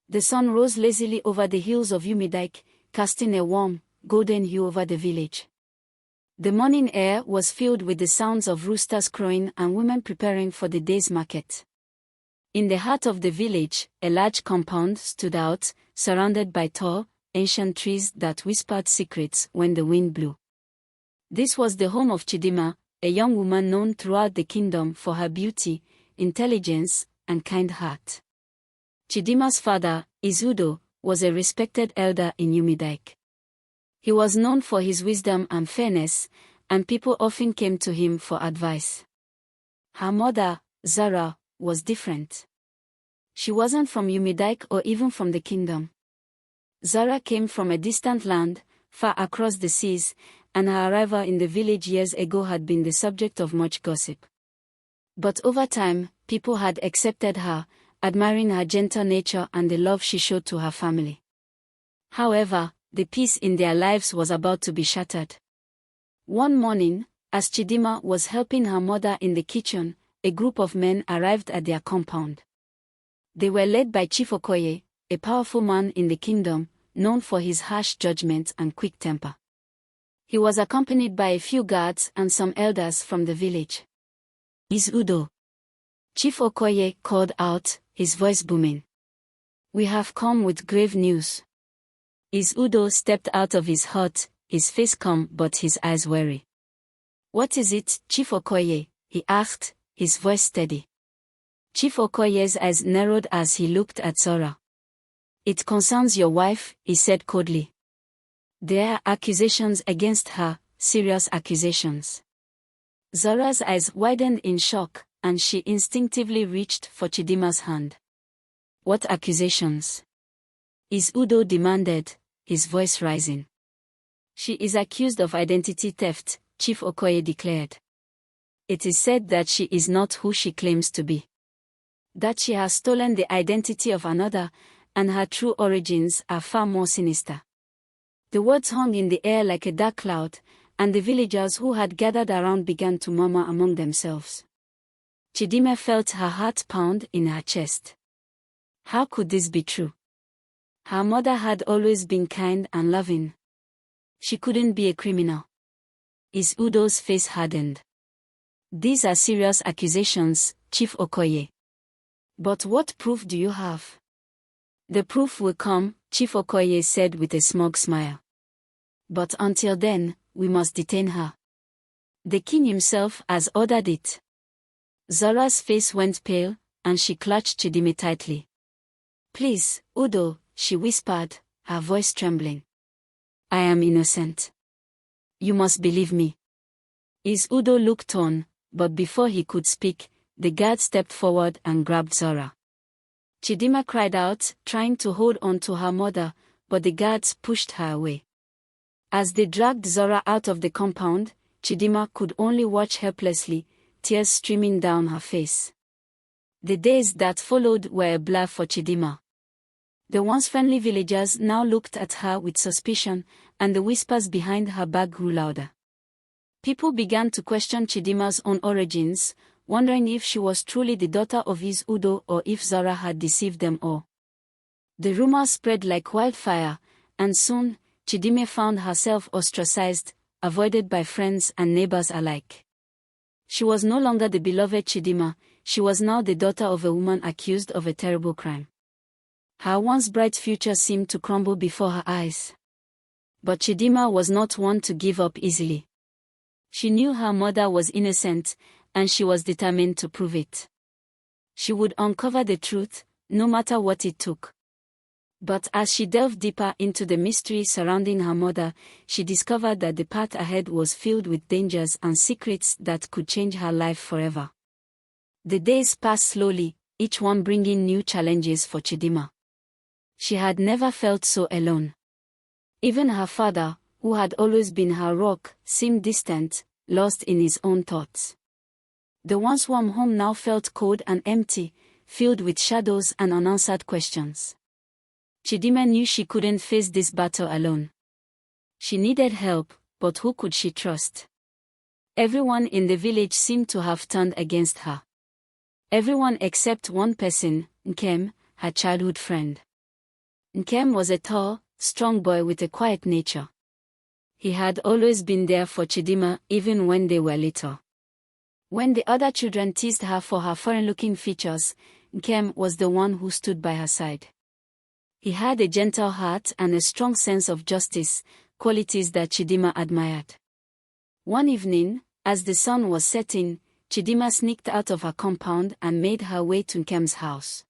The sun rose lazily over the hills of Umidike, casting a warm, golden hue over the village. The morning air was filled with the sounds of roosters crowing and women preparing for the day's market. In the heart of the village, a large compound stood out, surrounded by tall, ancient trees that whispered secrets when the wind blew. This was the home of CHIDIMMA, a young woman known throughout the kingdom for her beauty, intelligence, and kind heart. CHIDIMMA's father, Izudo, was a respected elder in Umidike. He was known for his wisdom and fairness, and people often came to him for advice. Her mother, Zara, was different. She wasn't from Umidike or even from the kingdom. Zara came from a distant land, far across the seas, and her arrival in the village years ago had been the subject of much gossip. But over time, people had accepted her, admiring her gentle nature and the love she showed to her family. However, the peace in their lives was about to be shattered. One morning, as CHIDIMMA was helping her mother in the kitchen, a group of men arrived at their compound. They were led by Chief Okoye, a powerful man in the kingdom, known for his harsh judgment and quick temper. He was accompanied by a few guards and some elders from the village. Izudo, Chief Okoye called out, his voice booming. We have come with grave news. Izudo stepped out of his hut, his face calm but his eyes wary. What is it, Chief Okoye? He asked, his voice steady. Chief Okoye's eyes narrowed as he looked at Zora. It concerns your wife, he said coldly. There are accusations against her, serious accusations. Zora's eyes widened in shock, and she instinctively reached for CHIDIMMA's hand. What accusations? Izudo demanded, his voice rising. She is accused of identity theft, Chief Okoye declared. It is said that she is not who she claims to be. That she has stolen the identity of another, and her true origins are far more sinister. The words hung in the air like a dark cloud, and the villagers who had gathered around began to murmur among themselves. CHIDIMMA felt her heart pound in her chest. How could this be true? Her mother had always been kind and loving. She couldn't be a criminal. Izudo's face hardened. These are serious accusations, Chief Okoye. But what proof do you have? The proof will come, Chief Okoye said with a smug smile. But until then, we must detain her. The king himself has ordered it. Zora's face went pale, and she clutched CHIDIMMA tightly. Please, Udo, she whispered, her voice trembling. I am innocent. You must believe me. Izudo looked on, but before he could speak, the guard stepped forward and grabbed Zora. CHIDIMMA cried out, trying to hold on to her mother, but the guards pushed her away. As they dragged Zora out of the compound, CHIDIMMA could only watch helplessly, tears streaming down her face. The days that followed were a blur for CHIDIMMA. The once friendly villagers now looked at her with suspicion, and the whispers behind her back grew louder. People began to question CHIDIMMA's own origins, wondering if she was truly the daughter of Izudo or if Zora had deceived them all. The rumors spread like wildfire, and soon, CHIDIMMA found herself ostracized, avoided by friends and neighbors alike. She was no longer the beloved CHIDIMMA, she was now the daughter of a woman accused of a terrible crime. Her once bright future seemed to crumble before her eyes. But CHIDIMMA was not one to give up easily. She knew her mother was innocent, and she was determined to prove it. She would uncover the truth, no matter what it took. But as she delved deeper into the mystery surrounding her mother, she discovered that the path ahead was filled with dangers and secrets that could change her life forever. The days passed slowly, each one bringing new challenges for CHIDIMMA. She had never felt so alone. Even her father, who had always been her rock, seemed distant, lost in his own thoughts. The once warm home now felt cold and empty, filled with shadows and unanswered questions. CHIDIMMA knew she couldn't face this battle alone. She needed help, but who could she trust? Everyone in the village seemed to have turned against her. Everyone except one person, Nkem, her childhood friend. Nkem was a tall, strong boy with a quiet nature. He had always been there for CHIDIMMA even when they were little. When the other children teased her for her foreign-looking features, Nkem was the one who stood by her side. He had a gentle heart and a strong sense of justice, qualities that CHIDIMMA admired. One evening, as the sun was setting, CHIDIMMA sneaked out of her compound and made her way to Nkem's house.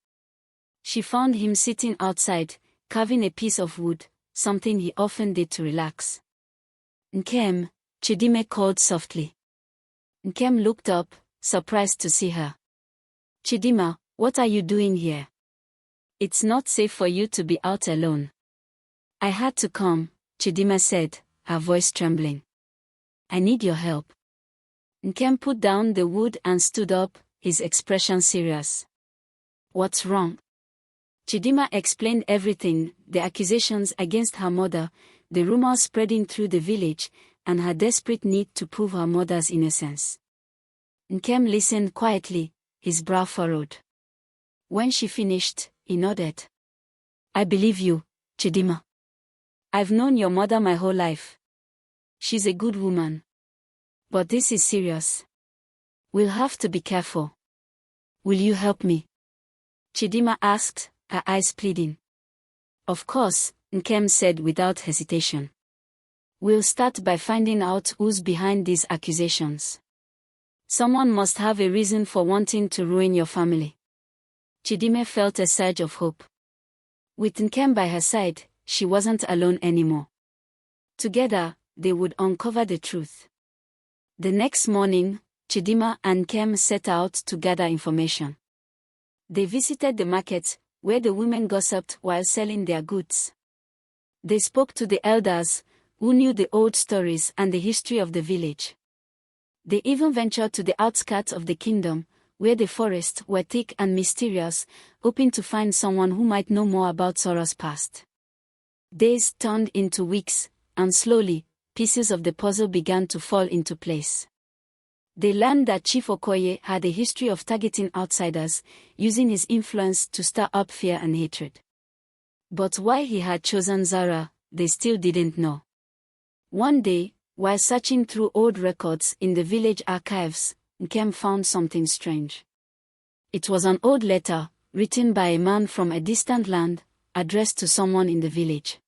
She found him sitting outside, carving a piece of wood, something he often did to relax. "Nkem," CHIDIMMA called softly. Nkem looked up, surprised to see her. "CHIDIMMA, what are you doing here? It's not safe for you to be out alone." "I had to come," CHIDIMMA said, her voice trembling. "I need your help." Nkem put down the wood and stood up, his expression serious. "What's wrong?" CHIDIMMA explained everything, the accusations against her mother, the rumors spreading through the village, and her desperate need to prove her mother's innocence. Nkem listened quietly, his brow furrowed. When she finished, he nodded. "I believe you, CHIDIMMA. I've known your mother my whole life. She's a good woman. But this is serious. We'll have to be careful. Will you help me?" CHIDIMMA asked, her eyes pleading. "Of course," Nkem said without hesitation. "We'll start by finding out who's behind these accusations. Someone must have a reason for wanting to ruin your family." CHIDIMMA felt a surge of hope. With Nkem by her side, she wasn't alone anymore. Together, they would uncover the truth. The next morning, CHIDIMMA and Nkem set out to gather information. They visited the market, where the women gossiped while selling their goods. They spoke to the elders, who knew the old stories and the history of the village. They even ventured to the outskirts of the kingdom, where the forests were thick and mysterious, hoping to find someone who might know more about Zoro's past. Days turned into weeks, and slowly, pieces of the puzzle began to fall into place. They learned that Chief Okoye had a history of targeting outsiders, using his influence to stir up fear and hatred. But why he had chosen Zara, they still didn't know. One day, while searching through old records in the village archives, Nkem found something strange. It was an old letter, written by a man from a distant land, addressed to someone in the village.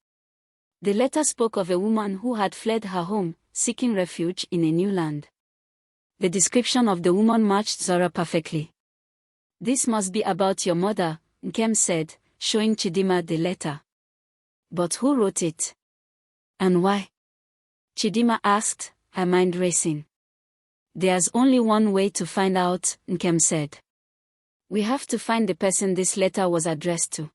The letter spoke of a woman who had fled her home, seeking refuge in a new land. The description of the woman matched Zara perfectly. "This must be about your mother," Nkem said, showing CHIDIMMA the letter. "But who wrote it? And why?" CHIDIMMA asked, her mind racing. "There's only one way to find out," Nkem said. "We have to find the person this letter was addressed to."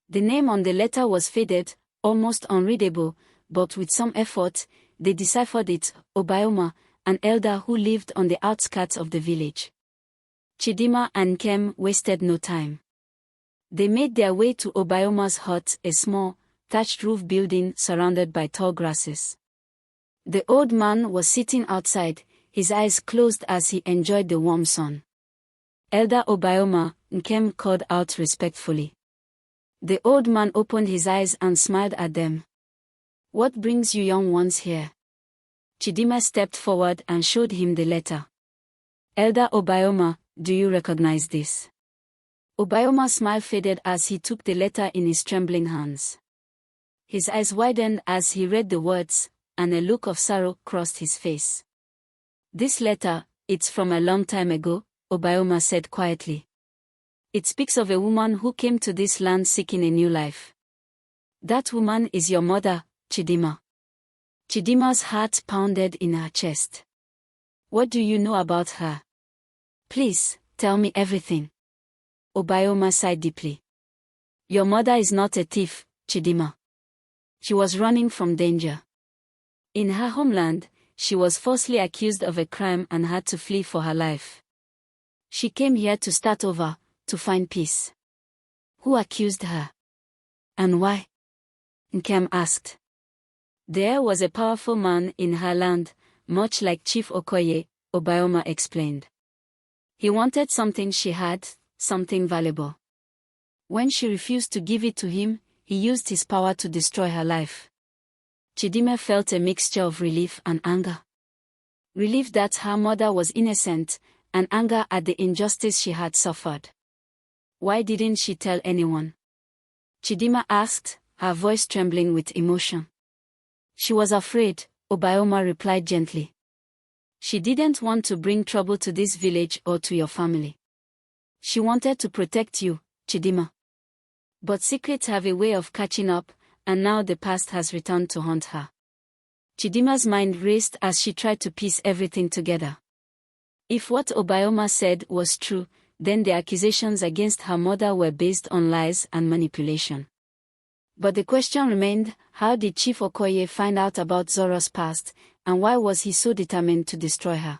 The name on the letter was faded, almost unreadable, but with some effort, they deciphered it: Obioma, an elder who lived on the outskirts of the village. CHIDIMMA and Nkem wasted no time. They made their way to Obioma's hut, a small, thatched roof building surrounded by tall grasses. The old man was sitting outside, his eyes closed as he enjoyed the warm sun. "Elder Obioma," Nkem called out respectfully. The old man opened his eyes and smiled at them. "What brings you young ones here?" CHIDIMMA stepped forward and showed him the letter. "Elder Obioma, do you recognize this?" Obioma's smile faded as he took the letter in his trembling hands. His eyes widened as he read the words, and a look of sorrow crossed his face. "This letter, it's from a long time ago," Obioma said quietly. "It speaks of a woman who came to this land seeking a new life. That woman is your mother, CHIDIMMA." CHIDIMMA's heart pounded in her chest. "What do you know about her? Please, tell me everything." Obioma sighed deeply. "Your mother is not a thief, CHIDIMMA. She was running from danger. In her homeland, she was falsely accused of a crime and had to flee for her life. She came here to start over, to find peace." "Who accused her? And why?" Nkem asked. "There was a powerful man in her land, much like Chief Okoye," Obioma explained. "He wanted something she had, something valuable. When she refused to give it to him, he used his power to destroy her life. CHIDIMMA felt a mixture of relief and anger. Relief that her mother was innocent, and anger at the injustice she had suffered. Why didn't she tell anyone? CHIDIMMA asked, her voice trembling with emotion. She was afraid, Obioma replied gently. She didn't want to bring trouble to this village or to your family. She wanted to protect you, CHIDIMMA. But secrets have a way of catching up, and now the past has returned to haunt her. CHIDIMMA's mind raced as she tried to piece everything together. If what Obioma said was true, then the accusations against her mother were based on lies and manipulation. But the question remained, how did Chief Okoye find out about Zoro's past, and why was he so determined to destroy her?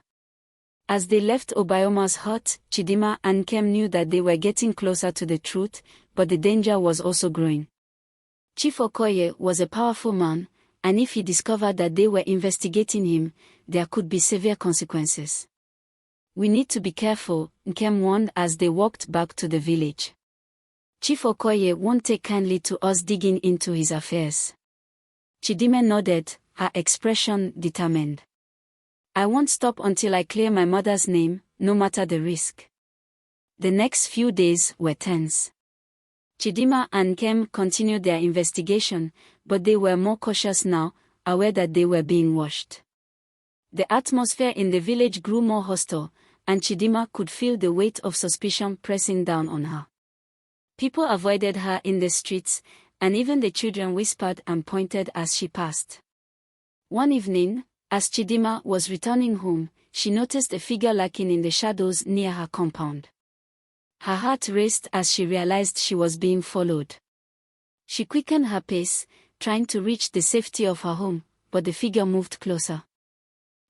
As they left Obioma's hut, CHIDIMMA and Nkem knew that they were getting closer to the truth, but the danger was also growing. Chief Okoye was a powerful man, and if he discovered that they were investigating him, there could be severe consequences. We need to be careful, Nkem warned as they walked back to the village. Chief Okoye won't take kindly to us digging into his affairs. CHIDIMMA nodded, her expression determined. I won't stop until I clear my mother's name, no matter the risk. The next few days were tense. CHIDIMMA and Nkem continued their investigation, but they were more cautious now, aware that they were being watched. The atmosphere in the village grew more hostile, and CHIDIMMA could feel the weight of suspicion pressing down on her. People avoided her in the streets, and even the children whispered and pointed as she passed. One evening, as CHIDIMMA was returning home, she noticed a figure lurking in the shadows near her compound. Her heart raced as she realized she was being followed. She quickened her pace, trying to reach the safety of her home, but the figure moved closer.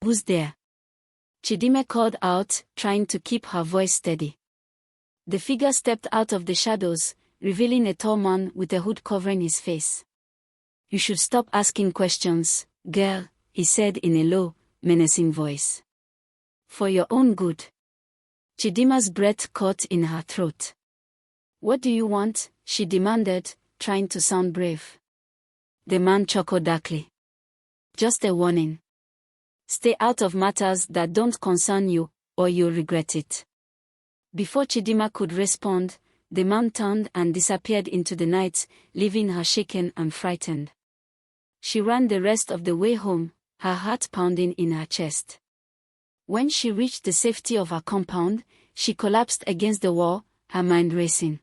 Who's there? CHIDIMMA called out, trying to keep her voice steady. The figure stepped out of the shadows, revealing a tall man with a hood covering his face. You should stop asking questions, girl, he said in a low, menacing voice. For your own good. CHIDIMMA's breath caught in her throat. What do you want? She demanded, trying to sound brave. The man chuckled darkly. Just a warning. Stay out of matters that don't concern you, or you'll regret it. Before CHIDIMMA could respond, the man turned and disappeared into the night, leaving her shaken and frightened. She ran the rest of the way home, her heart pounding in her chest. When she reached the safety of her compound, she collapsed against the wall, her mind racing.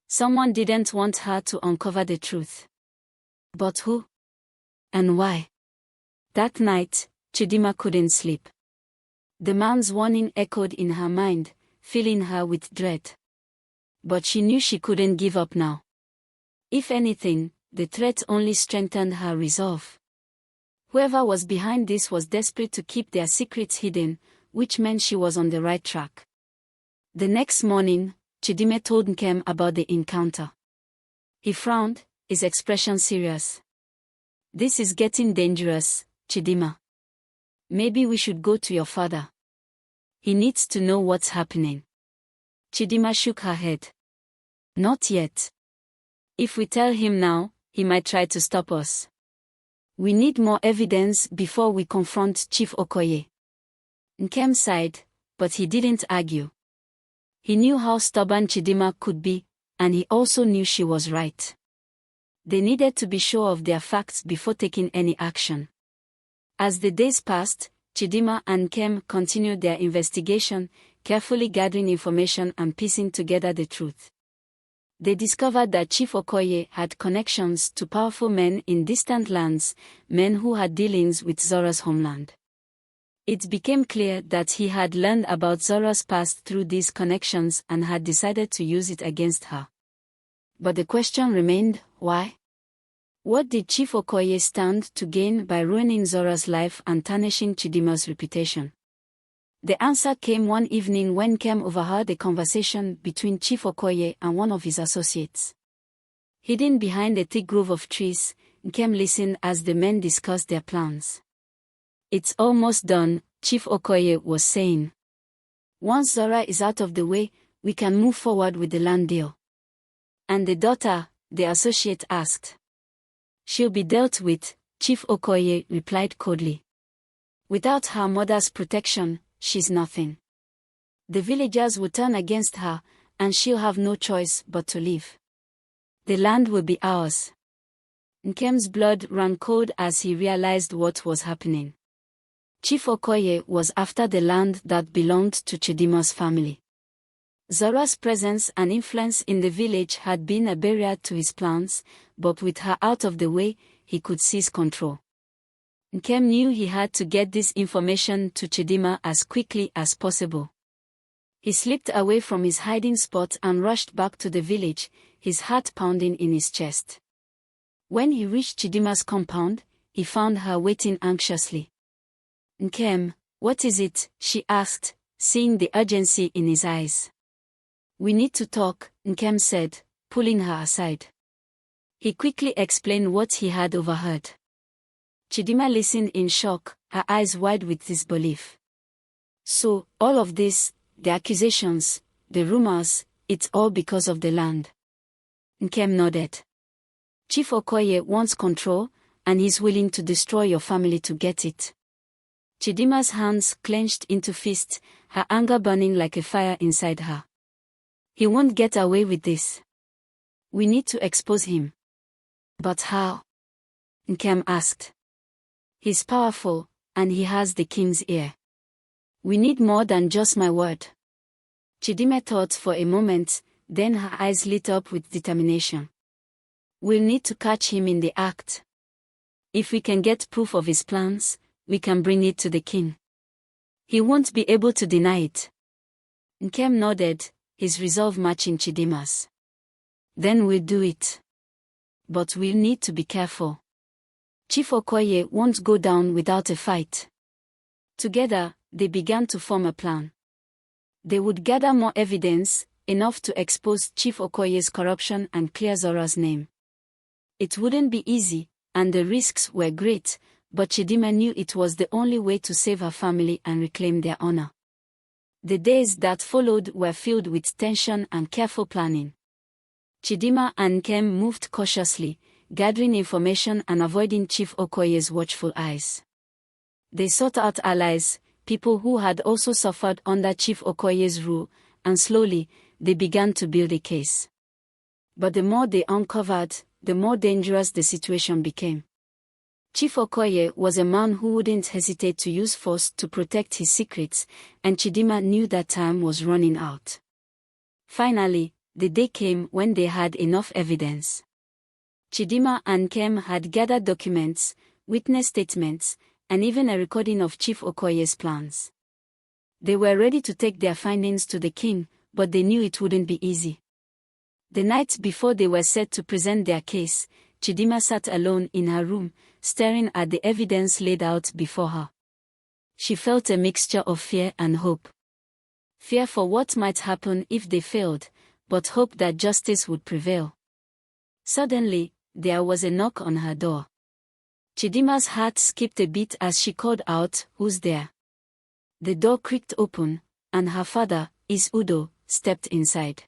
Someone didn't want her to uncover the truth. But who? And why? That night, CHIDIMMA couldn't sleep. The man's warning echoed in her mind, filling her with dread. But she knew she couldn't give up now. If anything, the threat only strengthened her resolve. Whoever was behind this was desperate to keep their secrets hidden, which meant she was on the right track. The next morning, CHIDIMMA told Nkem about the encounter. He frowned, his expression serious. This is getting dangerous, CHIDIMMA. Maybe we should go to your father. He needs to know what's happening. CHIDIMMA shook her head. Not yet. If we tell him now, he might try to stop us. We need more evidence before we confront Chief Okoye. Nkem sighed, but he didn't argue. He knew how stubborn CHIDIMMA could be, and he also knew she was right. They needed to be sure of their facts before taking any action. As the days passed, CHIDIMMA and Nkem continued their investigation, carefully gathering information and piecing together the truth. They discovered that Chief Okoye had connections to powerful men in distant lands, men who had dealings with Zoro's homeland. It became clear that he had learned about Zoro's past through these connections and had decided to use it against her. But the question remained, why? What did Chief Okoye stand to gain by ruining Zoro's life and tarnishing CHIDIMMA's reputation? The answer came one evening when Nkem overheard a conversation between Chief Okoye and one of his associates. Hidden behind a thick grove of trees, Nkem listened as the men discussed their plans. It's almost done, Chief Okoye was saying. Once Zora is out of the way, we can move forward with the land deal. And the daughter, the associate asked. She'll be dealt with, Chief Okoye replied coldly. Without her mother's protection, she's nothing. The villagers will turn against her, and she'll have no choice but to leave. The land will be ours. Nkem's blood ran cold as he realized what was happening. Chief Okoye was after the land that belonged to CHIDIMMA's family. Zora's presence and influence in the village had been a barrier to his plans, but with her out of the way, he could seize control. Nkem knew he had to get this information to CHIDIMMA as quickly as possible. He slipped away from his hiding spot and rushed back to the village, his heart pounding in his chest. When he reached CHIDIMMA's compound, he found her waiting anxiously. Nkem, what is it? She asked, seeing the urgency in his eyes. We need to talk, Nkem said, pulling her aside. He quickly explained what he had overheard. CHIDIMMA listened in shock, her eyes wide with disbelief. So, all of this, the accusations, the rumors, it's all because of the land. Nkem nodded. Chief Okoye wants control, and he's willing to destroy your family to get it. CHIDIMMA's hands clenched into fists, her anger burning like a fire inside her. He won't get away with this. We need to expose him. But how? Nkem asked. He's powerful, and he has the king's ear. We need more than just my word. CHIDIMMA thought for a moment, then her eyes lit up with determination. We'll need to catch him in the act. If we can get proof of his plans, we can bring it to the king. He won't be able to deny it. Nkem nodded, his resolve matching CHIDIMMA's. Then we'll do it. But we'll need to be careful. Chief Okoye won't go down without a fight. Together, they began to form a plan. They would gather more evidence, enough to expose Chief Okoye's corruption and clear Zora's name. It wouldn't be easy, and the risks were great, but CHIDIMMA knew it was the only way to save her family and reclaim their honor. The days that followed were filled with tension and careful planning. CHIDIMMA and Nkem moved cautiously, gathering information and avoiding Chief Okoye's watchful eyes. They sought out allies, people who had also suffered under Chief Okoye's rule, and slowly, they began to build a case. But the more they uncovered, the more dangerous the situation became. Chief Okoye was a man who wouldn't hesitate to use force to protect his secrets, and CHIDIMMA knew that time was running out. Finally, the day came when they had enough evidence. CHIDIMMA and Nkem had gathered documents, witness statements, and even a recording of Chief Okoye's plans. They were ready to take their findings to the king, but they knew it wouldn't be easy. The night before they were set to present their case, CHIDIMMA sat alone in her room, staring at the evidence laid out before her. She felt a mixture of fear and hope. Fear for what might happen if they failed, but hope that justice would prevail. Suddenly, there was a knock on her door. CHIDIMMA's heart skipped a beat as she called out, "Who's there?" The door creaked open, and her father, Udo, stepped inside.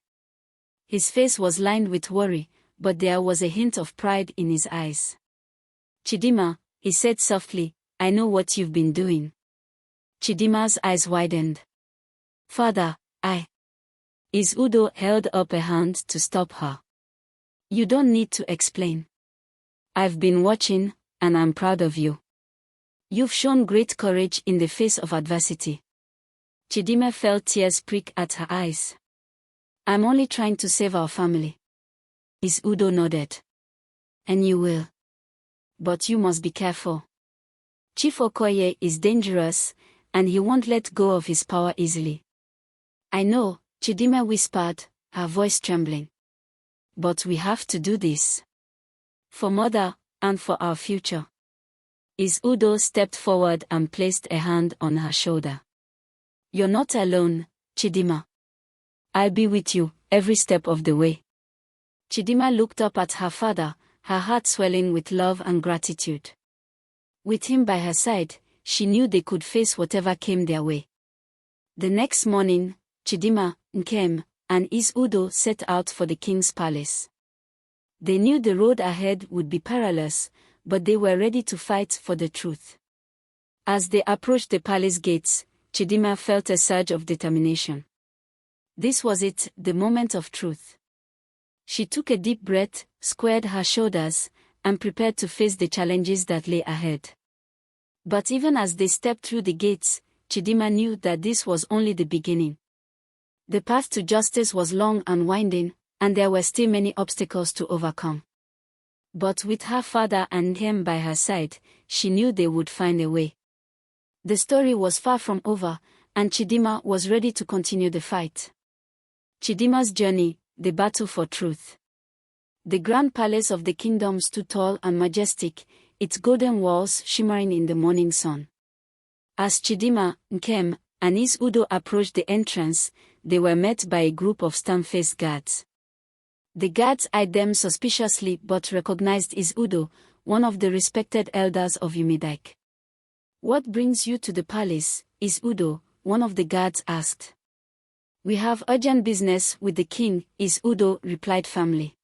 His face was lined with worry, but there was a hint of pride in his eyes. "CHIDIMMA," he said softly, "I know what you've been doing." CHIDIMMA's eyes widened. "Father, Udo held up a hand to stop her. "You don't need to explain. I've been watching, and I'm proud of you. You've shown great courage in the face of adversity." CHIDIMMA felt tears prick at her eyes. "I'm only trying to save our family." Udo nodded. "And you will. But you must be careful. Chief Okoye is dangerous, and he won't let go of his power easily." "I know," CHIDIMMA whispered, her voice trembling. "But we have to do this. For Mother, and for our future." Udo stepped forward and placed a hand on her shoulder. "You're not alone, CHIDIMMA. I'll be with you, every step of the way." CHIDIMMA looked up at her father, her heart swelling with love and gratitude. With him by her side, she knew they could face whatever came their way. The next morning, CHIDIMMA, Nkem, and Udo set out for the king's palace. They knew the road ahead would be perilous, but they were ready to fight for the truth. As they approached the palace gates, CHIDIMMA felt a surge of determination. This was it, the moment of truth. She took a deep breath, squared her shoulders, and prepared to face the challenges that lay ahead. But even as they stepped through the gates, CHIDIMMA knew that this was only the beginning. The path to justice was long and winding, and there were still many obstacles to overcome. But with her father and him by her side, she knew they would find a way. The story was far from over, and CHIDIMMA was ready to continue the fight. CHIDIMMA's journey, the battle for truth. The grand palace of the kingdom stood tall and majestic, its golden walls shimmering in the morning sun. As CHIDIMMA, Nkem, and Is Udo approached the entrance, they were met by a group of stern-faced guards. The guards eyed them suspiciously but recognized Is Udo, one of the respected elders of Umidike. "What brings you to the palace, Is Udo?" one of the guards asked. "We have urgent business with the king," Is Udo replied firmly.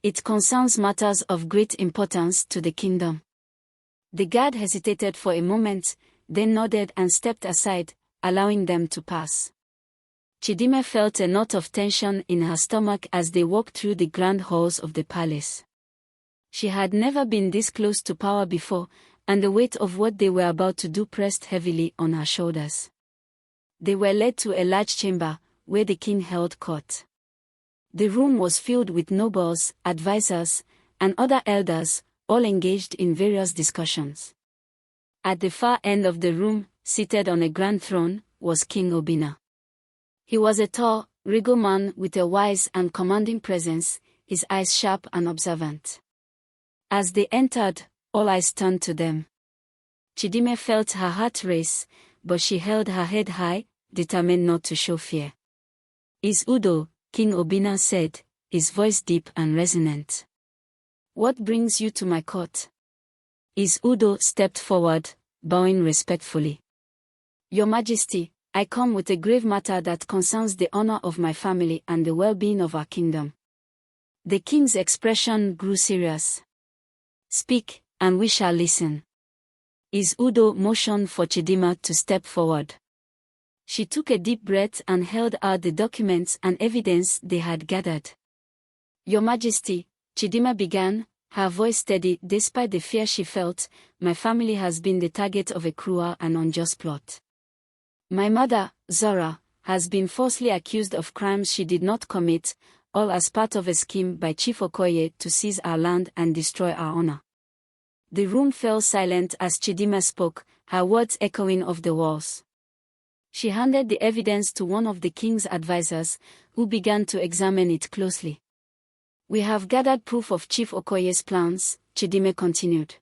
"It concerns matters of great importance to the kingdom." The guard hesitated for a moment, then nodded and stepped aside, allowing them to pass. CHIDIMMA felt a knot of tension in her stomach as they walked through the grand halls of the palace. She had never been this close to power before, and the weight of what they were about to do pressed heavily on her shoulders. They were led to a large chamber, where the king held court. The room was filled with nobles, advisors, and other elders, all engaged in various discussions. At the far end of the room, seated on a grand throne, was King Obinna. He was a tall, regal man with a wise and commanding presence, his eyes sharp and observant. As they entered, all eyes turned to them. CHIDIMMA felt her heart race, but she held her head high, determined not to show fear. "Is Udo," King Obinna said, his voice deep and resonant. "What brings you to my court?" Is Udo stepped forward, bowing respectfully. "Your Majesty, I come with a grave matter that concerns the honor of my family and the well-being of our kingdom." The king's expression grew serious. "Speak, and we shall listen." Is Udo motioned for CHIDIMMA to step forward. She took a deep breath and held out the documents and evidence they had gathered. "Your Majesty," CHIDIMMA began, her voice steady despite the fear she felt, "my family has been the target of a cruel and unjust plot. My mother, Zora, has been falsely accused of crimes she did not commit, all as part of a scheme by Chief Okoye to seize our land and destroy our honor." The room fell silent as CHIDIMMA spoke, her words echoing off the walls. She handed the evidence to one of the king's advisors, who began to examine it closely. "We have gathered proof of Chief Okoye's plans," CHIDIMMA continued.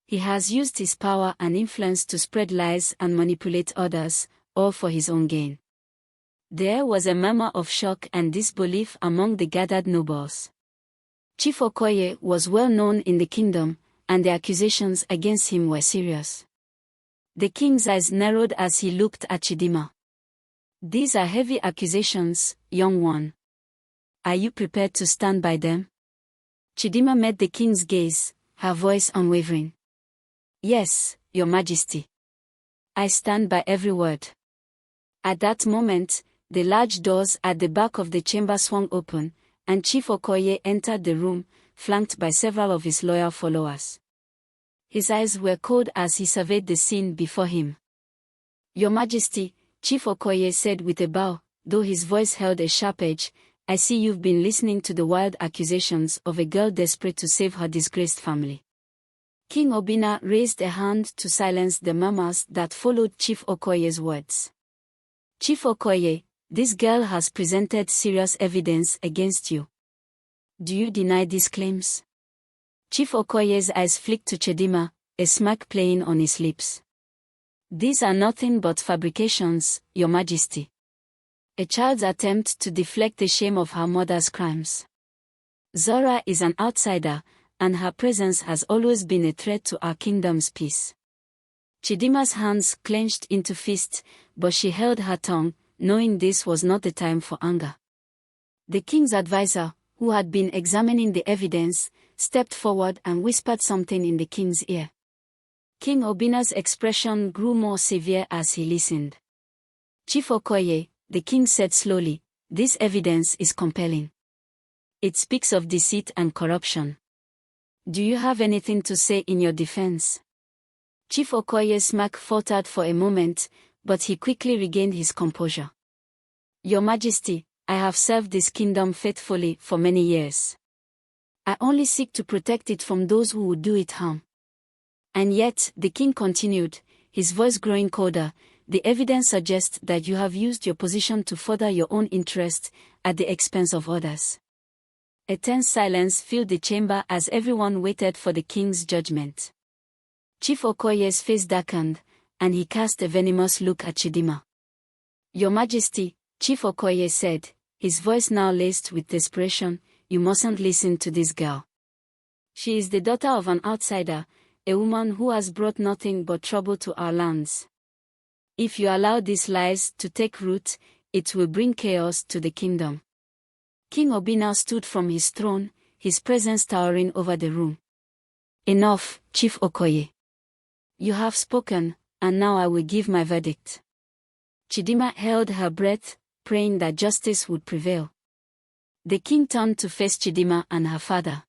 "He has used his power and influence to spread lies and manipulate others, all for his own gain." There was a murmur of shock and disbelief among the gathered nobles. Chief Okoye was well known in the kingdom, and the accusations against him were serious. The king's eyes narrowed as he looked at CHIDIMMA. "These are heavy accusations, young one. Are you prepared to stand by them?" CHIDIMMA met the king's gaze, her voice unwavering. "Yes, Your Majesty. I stand by every word." At that moment, the large doors at the back of the chamber swung open, and Chief Okoye entered the room, flanked by several of his loyal followers. His eyes were cold as he surveyed the scene before him. "Your Majesty," Chief Okoye said with a bow, though his voice held a sharp edge, "I see you've been listening to the wild accusations of a girl desperate to save her disgraced family." King Obinna raised a hand to silence the murmurs that followed Chief Okoye's words. "Chief Okoye, this girl has presented serious evidence against you. Do you deny these claims?" Chief Okoye's eyes flicked to CHIDIMMA, a smirk playing on his lips. "These are nothing but fabrications, Your Majesty. A child's attempt to deflect the shame of her mother's crimes. Zora is an outsider, and her presence has always been a threat to our kingdom's peace." CHIDIMMA's hands clenched into fists, but she held her tongue, knowing this was not the time for anger. The king's advisor, who had been examining the evidence, stepped forward and whispered something in the king's ear. King Obina's expression grew more severe as he listened. "Chief Okoye," the king said slowly, "this evidence is compelling. It speaks of deceit and corruption. Do you have anything to say in your defense?" Chief Okoye's smirk faltered for a moment, but he quickly regained his composure. "Your Majesty, I have served this kingdom faithfully for many years. I only seek to protect it from those who would do it harm." "And yet," the king continued, his voice growing colder, "the evidence suggests that you have used your position to further your own interest at the expense of others." A tense silence filled the chamber as everyone waited for the king's judgment. Chief Okoye's face darkened, and he cast a venomous look at CHIDIMMA. "Your Majesty," Chief Okoye said, his voice now laced with desperation, "you mustn't listen to this girl. She is the daughter of an outsider, a woman who has brought nothing but trouble to our lands. If you allow these lies to take root, it will bring chaos to the kingdom." King Obina stood from his throne, his presence towering over the room. "Enough, Chief Okoye. You have spoken, and now I will give my verdict." CHIDIMMA held her breath, praying that justice would prevail. The king turned to face CHIDIMMA and her father.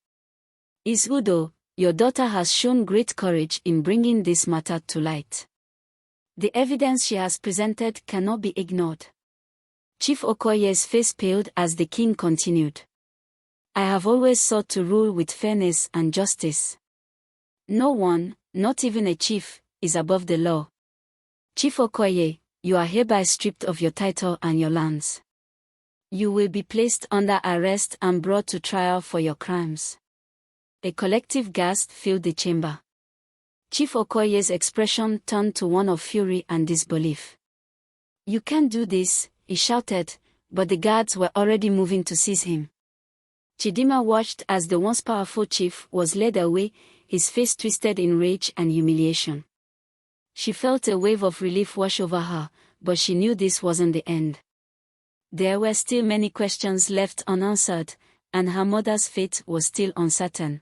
"Izudo, your daughter has shown great courage in bringing this matter to light. The evidence she has presented cannot be ignored." Chief Okoye's face paled as the king continued. "I have always sought to rule with fairness and justice. No one, not even a chief, is above the law. Chief Okoye, you are hereby stripped of your title and your lands. You will be placed under arrest and brought to trial for your crimes." A collective gasp filled the chamber. Chief Okoye's expression turned to one of fury and disbelief. "You can't do this," he shouted, but the guards were already moving to seize him. CHIDIMMA watched as the once powerful chief was led away, his face twisted in rage and humiliation. She felt a wave of relief wash over her, but she knew this wasn't the end. There were still many questions left unanswered, and her mother's fate was still uncertain.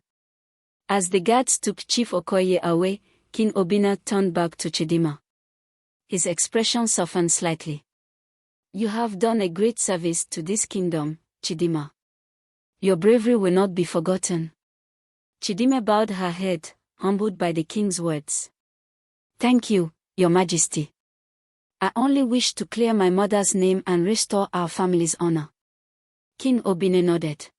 As the guards took Chief Okoye away, King Obina turned back to CHIDIMMA. His expression softened slightly. "You have done a great service to this kingdom, CHIDIMMA. Your bravery will not be forgotten." CHIDIMMA bowed her head, humbled by the king's words. "Thank you, Your Majesty. I only wish to clear my mother's name and restore our family's honor." King Obina nodded.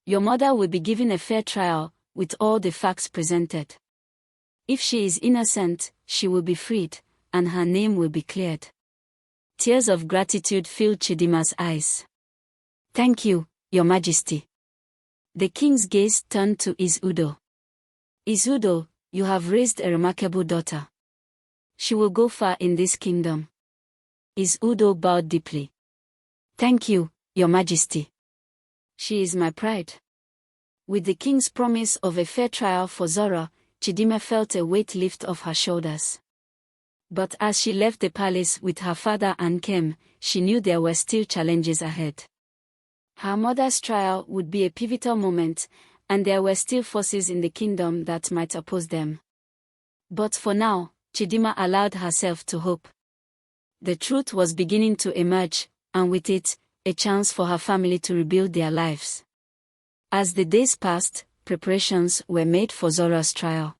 "Your mother will be given a fair trial, with all the facts presented. If she is innocent, she will be freed, and her name will be cleared." Tears of gratitude filled CHIDIMMA's eyes. "Thank you, Your Majesty." The king's gaze turned to Izudo. "Izudo, you have raised a remarkable daughter. She will go far in this kingdom." Izudo bowed deeply. "Thank you, Your Majesty. She is my pride." With the king's promise of a fair trial for Zora, CHIDIMMA felt a weight lift off her shoulders. But as she left the palace with her father and Kem, she knew there were still challenges ahead. Her mother's trial would be a pivotal moment, and there were still forces in the kingdom that might oppose them. But for now, CHIDIMMA allowed herself to hope. The truth was beginning to emerge, and with it, a chance for her family to rebuild their lives. As the days passed, preparations were made for Zora's trial.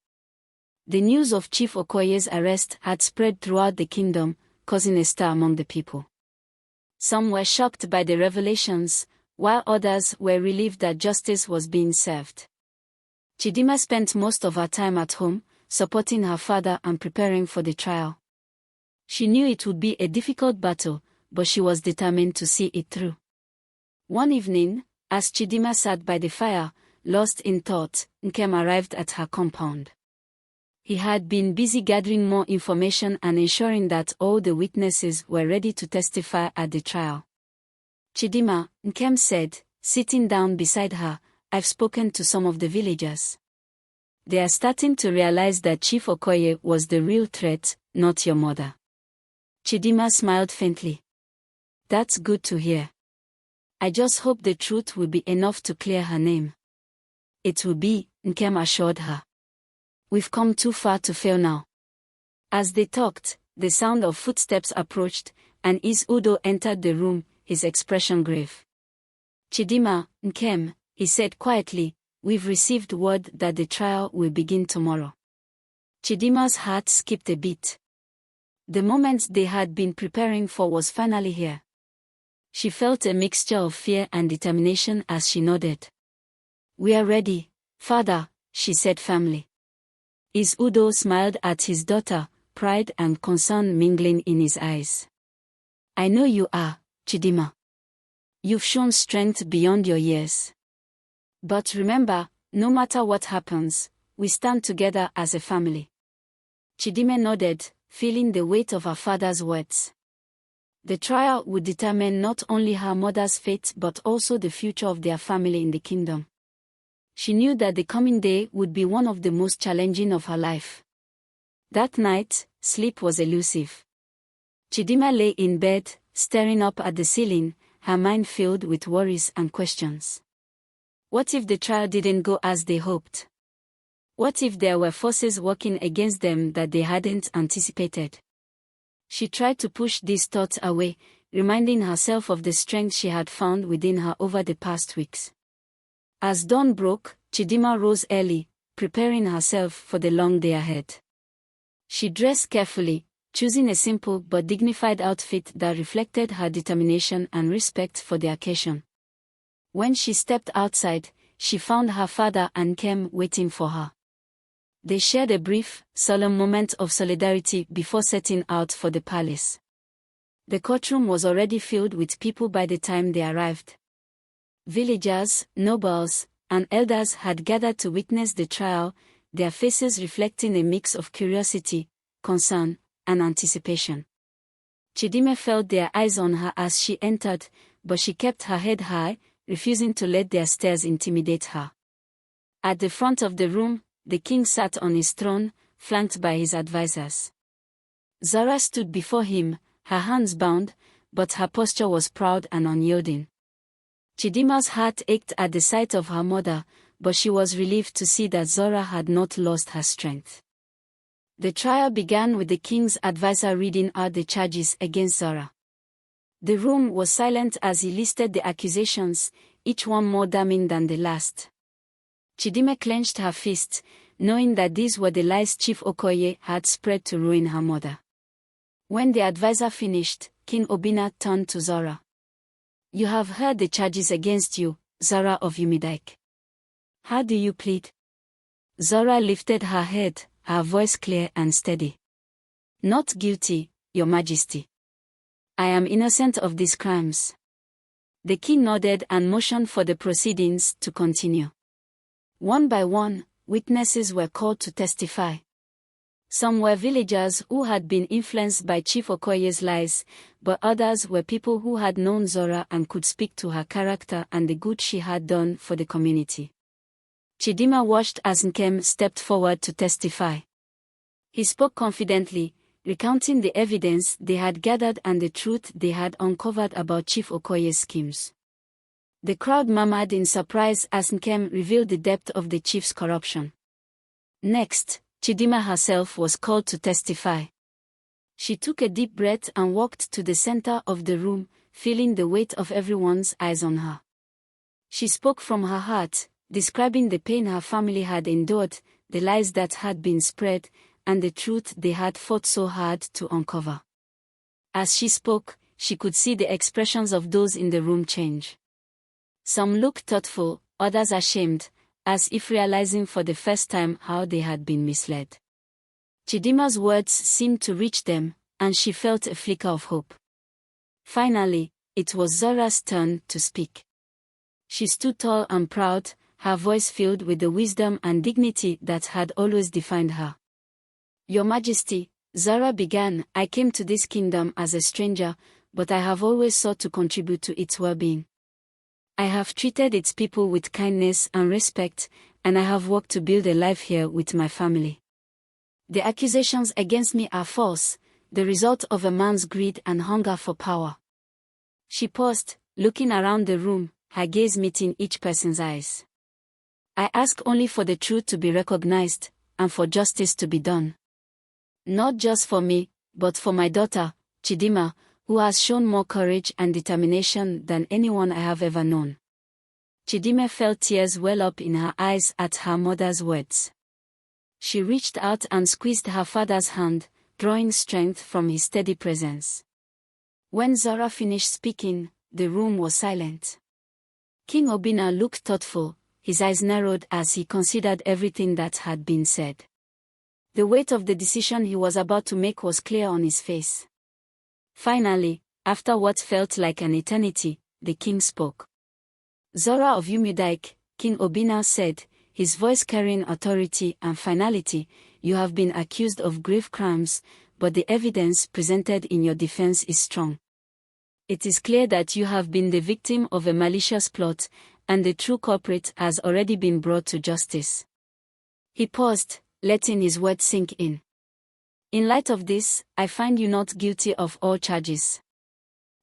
The news of Chief Okoye's arrest had spread throughout the kingdom, causing a stir among the people. Some were shocked by the revelations, while others were relieved that justice was being served. CHIDIMMA spent most of her time at home, supporting her father and preparing for the trial. She knew it would be a difficult battle, but she was determined to see it through. One evening, as CHIDIMMA sat by the fire, lost in thought, Nkem arrived at her compound. He had been busy gathering more information and ensuring that all the witnesses were ready to testify at the trial. "CHIDIMMA," Nkem said, sitting down beside her, "I've spoken to some of the villagers. They are starting to realize that Chief Okoye was the real threat, not your mother." CHIDIMMA smiled faintly. "That's good to hear. I just hope the truth will be enough to clear her name. It will be, Nkem assured her. We've come too far to fail now. As they talked, the sound of footsteps approached, and Is Udo entered the room, his expression grave. Chidimma, Nkem, he said quietly, we've received word that the trial will begin tomorrow. Chidimma's heart skipped a beat. The moment they had been preparing for was finally here. She felt a mixture of fear and determination as she nodded. We are ready, father, she said firmly. Is Udo smiled at his daughter, pride and concern mingling in his eyes. I know you are, Chidimma. You've shown strength beyond your years. But remember, no matter what happens, we stand together as a family. Chidimma nodded, feeling the weight of her father's words. The trial would determine not only her mother's fate but also the future of their family in the kingdom. She knew that the coming day would be one of the most challenging of her life. That night, sleep was elusive. Chidimma lay in bed, staring up at the ceiling, her mind filled with worries and questions. What if the trial didn't go as they hoped? What if there were forces working against them that they hadn't anticipated? She tried to push these thoughts away, reminding herself of the strength she had found within her over the past weeks. As dawn broke, Chidimma rose early, preparing herself for the long day ahead. She dressed carefully, choosing a simple but dignified outfit that reflected her determination and respect for the occasion. When she stepped outside, she found her father and Nkem waiting for her. They shared a brief, solemn moment of solidarity before setting out for the palace. The courtroom was already filled with people by the time they arrived. Villagers, nobles, and elders had gathered to witness the trial, their faces reflecting a mix of curiosity, concern, and anticipation. Chidimma felt their eyes on her as she entered, but she kept her head high, refusing to let their stares intimidate her. At the front of the room, the king sat on his throne, flanked by his advisors. Zora stood before him, her hands bound, but her posture was proud and unyielding. Chidimma's heart ached at the sight of her mother, but she was relieved to see that Zora had not lost her strength. The trial began with the king's advisor reading out the charges against Zora. The room was silent as he listed the accusations, each one more damning than the last. Chidimma clenched her fist, knowing that these were the lies Chief Okoye had spread to ruin her mother. When the advisor finished, King Obinna turned to Zora. You have heard the charges against you, Zora of Umidike. How do you plead? Zora lifted her head, her voice clear and steady. Not guilty, Your Majesty. I am innocent of these crimes. The king nodded and motioned for the proceedings to continue. One by one, witnesses were called to testify. Some were villagers who had been influenced by Chief Okoye's lies, but others were people who had known Zora and could speak to her character and the good she had done for the community. Chidimma watched as Nkem stepped forward to testify. He spoke confidently, recounting the evidence they had gathered and the truth they had uncovered about Chief Okoye's schemes. The crowd murmured in surprise as Nkem revealed the depth of the chief's corruption. Next, Chidimma herself was called to testify. She took a deep breath and walked to the center of the room, feeling the weight of everyone's eyes on her. She spoke from her heart, describing the pain her family had endured, the lies that had been spread, and the truth they had fought so hard to uncover. As she spoke, she could see the expressions of those in the room change. Some looked thoughtful, others ashamed, as if realizing for the first time how they had been misled. Chidimma's words seemed to reach them, and she felt a flicker of hope. Finally, it was Zora's turn to speak. She stood tall and proud, her voice filled with the wisdom and dignity that had always defined her. Your Majesty, Zora began, I came to this kingdom as a stranger, but I have always sought to contribute to its well-being. I have treated its people with kindness and respect, and I have worked to build a life here with my family. The accusations against me are false, the result of a man's greed and hunger for power. She paused, looking around the room, her gaze meeting each person's eyes. I ask only for the truth to be recognized, and for justice to be done. Not just for me, but for my daughter, CHIDIMMA, who has shown more courage and determination than anyone I have ever known. CHIDIMMA felt tears well up in her eyes at her mother's words. She reached out and squeezed her father's hand, drawing strength from his steady presence. When Zora finished speaking, the room was silent. King Obinna looked thoughtful, his eyes narrowed as he considered everything that had been said. The weight of the decision he was about to make was clear on his face. Finally, after what felt like an eternity, the king spoke. Zora of Umudike, King Obinna said, his voice carrying authority and finality, you have been accused of grave crimes, but the evidence presented in your defense is strong. It is clear that you have been the victim of a malicious plot, and the true culprit has already been brought to justice. He paused, letting his words sink in. In light of this, I find you not guilty of all charges.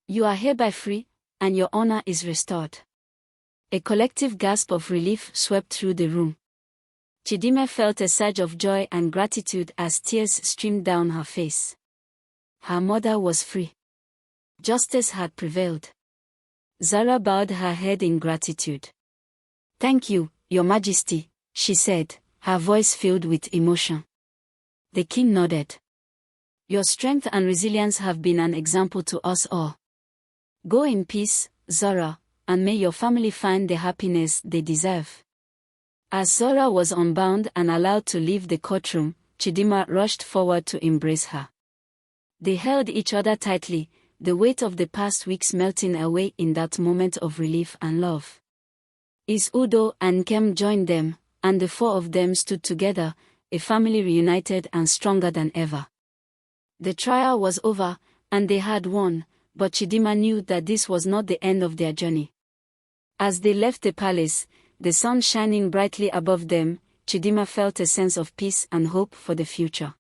You are hereby free, and your honor is restored. A collective gasp of relief swept through the room. CHIDIMMA felt a surge of joy and gratitude as tears streamed down her face. Her mother was free. Justice had prevailed. Zara bowed her head in gratitude. Thank you, Your Majesty, she said, her voice filled with emotion. The king nodded. Your strength and resilience have been an example to us all. Go in peace, Zora, and may your family find the happiness they deserve. As Zora was unbound and allowed to leave the courtroom, CHIDIMMA rushed forward to embrace her. They held each other tightly, the weight of the past weeks melting away in that moment of relief and love. Udo and Nkem joined them, and the four of them stood together, a family reunited and stronger than ever. The trial was over, and they had won, but CHIDIMMA knew that this was not the end of their journey. As they left the palace, the sun shining brightly above them, CHIDIMMA felt a sense of peace and hope for the future.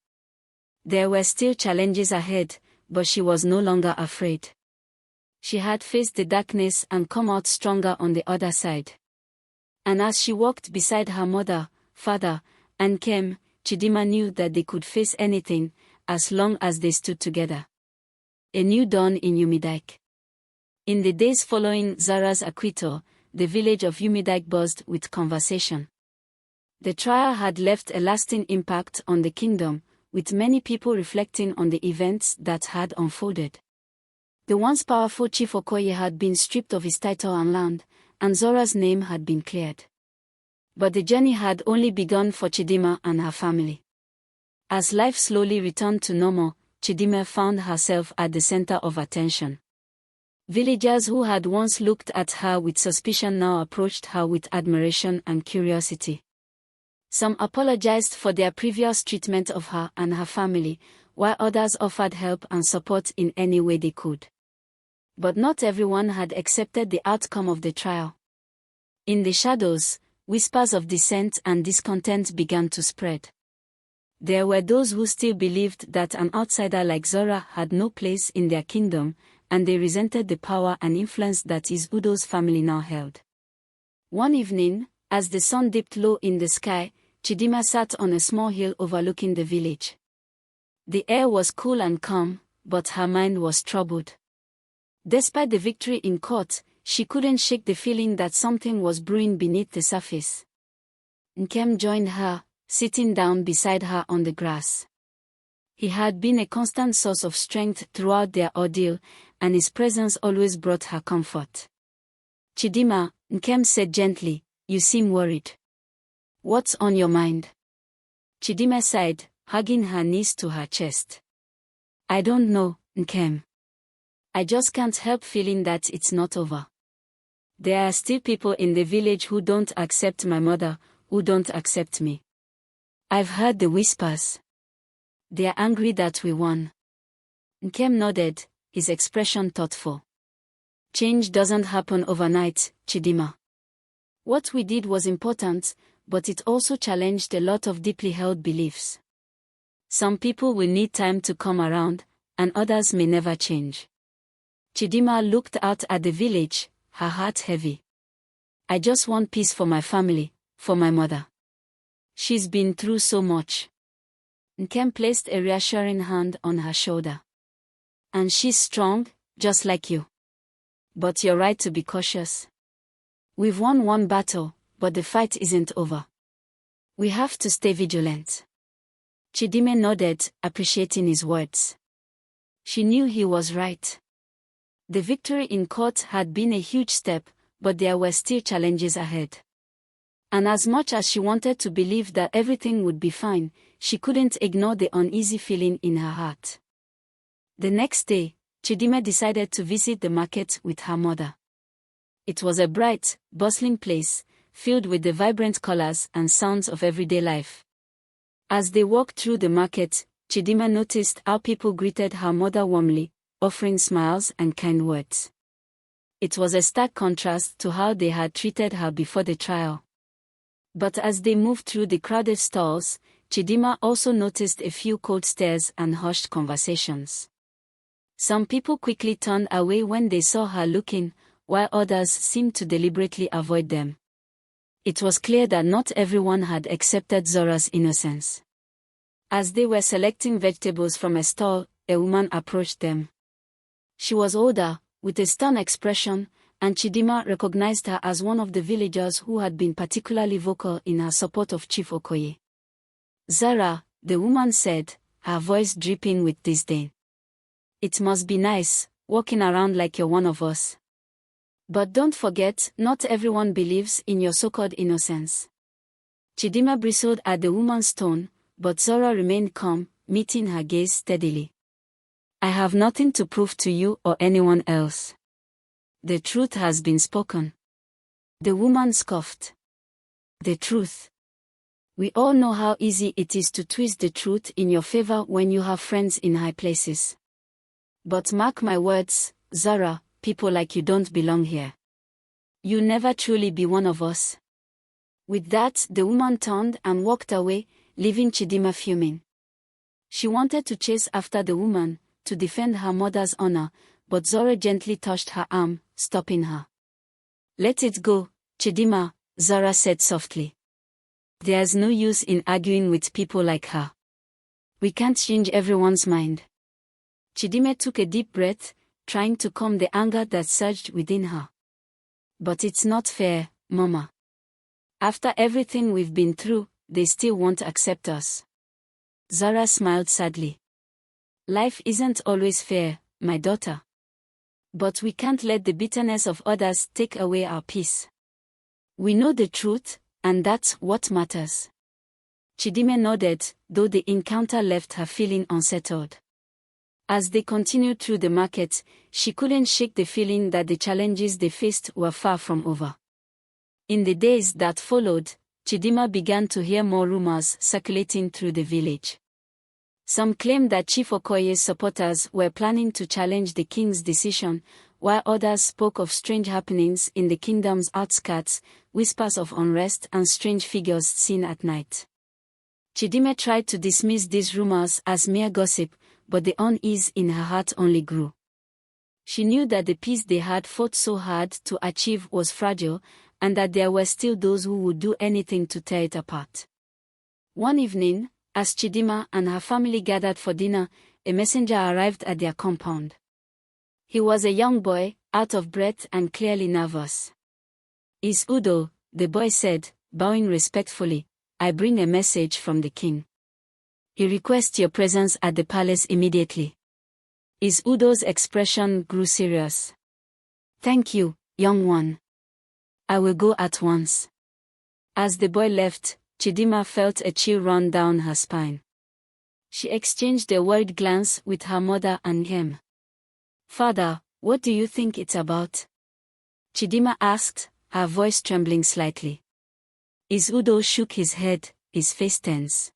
There were still challenges ahead, but she was no longer afraid. She had faced the darkness and come out stronger on the other side. And as she walked beside her mother, father, and Nkem, CHIDIMMA knew that they could face anything, as long as they stood together. A new dawn in Umudike. In the days following Zara's acquittal, the village of Umudike buzzed with conversation. The trial had left a lasting impact on the kingdom, with many people reflecting on the events that had unfolded. The once powerful Chief Okoye had been stripped of his title and land, and Zora's name had been cleared. But the journey had only begun for CHIDIMMA and her family. As life slowly returned to normal, CHIDIMMA found herself at the center of attention. Villagers who had once looked at her with suspicion now approached her with admiration and curiosity. Some apologized for their previous treatment of her and her family, while others offered help and support in any way they could. But not everyone had accepted the outcome of the trial. In the shadows, whispers of dissent and discontent began to spread. There were those who still believed that an outsider like Zora had no place in their kingdom, and they resented the power and influence that Udo's family now held. One evening, as the sun dipped low in the sky, CHIDIMMA sat on a small hill overlooking the village. The air was cool and calm, but her mind was troubled. Despite the victory in court, she couldn't shake the feeling that something was brewing beneath the surface. Nkem joined her, sitting down beside her on the grass. He had been a constant source of strength throughout their ordeal, and his presence always brought her comfort. CHIDIMMA, Nkem said gently, you seem worried. What's on your mind? CHIDIMMA sighed, hugging her knees to her chest. I don't know, Nkem. I just can't help feeling that it's not over. There are still people in the village who don't accept my mother, who don't accept me. I've heard the whispers. They're angry that we won. Nkem nodded, his expression thoughtful. Change doesn't happen overnight, CHIDIMMA. What we did was important, but it also challenged a lot of deeply held beliefs. Some people will need time to come around, and others may never change. Chidimma looked out at the village, her heart heavy. I just want peace for my family, for my mother. She's been through so much. Nkem placed a reassuring hand on her shoulder. And she's strong, just like you. But you're right to be cautious. We've won one battle, but the fight isn't over. We have to stay vigilant. Chidimma nodded, appreciating his words. She knew he was right. The victory in court had been a huge step, but there were still challenges ahead. And as much as she wanted to believe that everything would be fine, she couldn't ignore the uneasy feeling in her heart. The next day, Chidimma decided to visit the market with her mother. It was a bright, bustling place, filled with the vibrant colors and sounds of everyday life. As they walked through the market, Chidimma noticed how people greeted her mother warmly, offering smiles and kind words. It was a stark contrast to how they had treated her before the trial. But as they moved through the crowded stalls, Chidimma also noticed a few cold stares and hushed conversations. Some people quickly turned away when they saw her looking, while others seemed to deliberately avoid them. It was clear that not everyone had accepted Zora's innocence. As they were selecting vegetables from a stall, a woman approached them. She was older, with a stern expression, and Chidimma recognized her as one of the villagers who had been particularly vocal in her support of Chief Okoye. Zara, the woman said, her voice dripping with disdain. It must be nice, walking around like you're one of us. But don't forget, not everyone believes in your so-called innocence. Chidimma bristled at the woman's tone, but Zora remained calm, meeting her gaze steadily. I have nothing to prove to you or anyone else. The truth has been spoken. The woman scoffed. The truth. We all know how easy it is to twist the truth in your favor when you have friends in high places. But mark my words, Zara, people like you don't belong here. You'll never truly be one of us. With that, the woman turned and walked away, leaving Chidimma fuming. She wanted to chase after the woman, to defend her mother's honor, but Zora gently touched her arm, stopping her. Let it go, Chidimma, Zora said softly. There's no use in arguing with people like her. We can't change everyone's mind. Chidimma took a deep breath, trying to calm the anger that surged within her. But it's not fair, Mama. After everything we've been through, they still won't accept us. Zara smiled sadly. Life isn't always fair, my daughter. But we can't let the bitterness of others take away our peace. We know the truth, and that's what matters. Chidimma nodded, though the encounter left her feeling unsettled. As they continued through the market, she couldn't shake the feeling that the challenges they faced were far from over. In the days that followed, Chidimma began to hear more rumors circulating through the village. Some claimed that Chief Okoye's supporters were planning to challenge the king's decision, while others spoke of strange happenings in the kingdom's outskirts, whispers of unrest and strange figures seen at night. Chidimma tried to dismiss these rumors as mere gossip, but the unease in her heart only grew. She knew that the peace they had fought so hard to achieve was fragile, and that there were still those who would do anything to tear it apart. One evening, as Chidimma and her family gathered for dinner, a messenger arrived at their compound. He was a young boy, out of breath and clearly nervous. "Is Udo," the boy said, bowing respectfully, "I bring a message from the king. He requests your presence at the palace immediately." Is Udo's expression grew serious. "Thank you, young one. I will go at once." As the boy left, Chidimma felt a chill run down her spine. She exchanged a worried glance with her mother and him. "Father, what do you think it's about?" Chidimma asked, her voice trembling slightly. Udo shook his head, his face tense.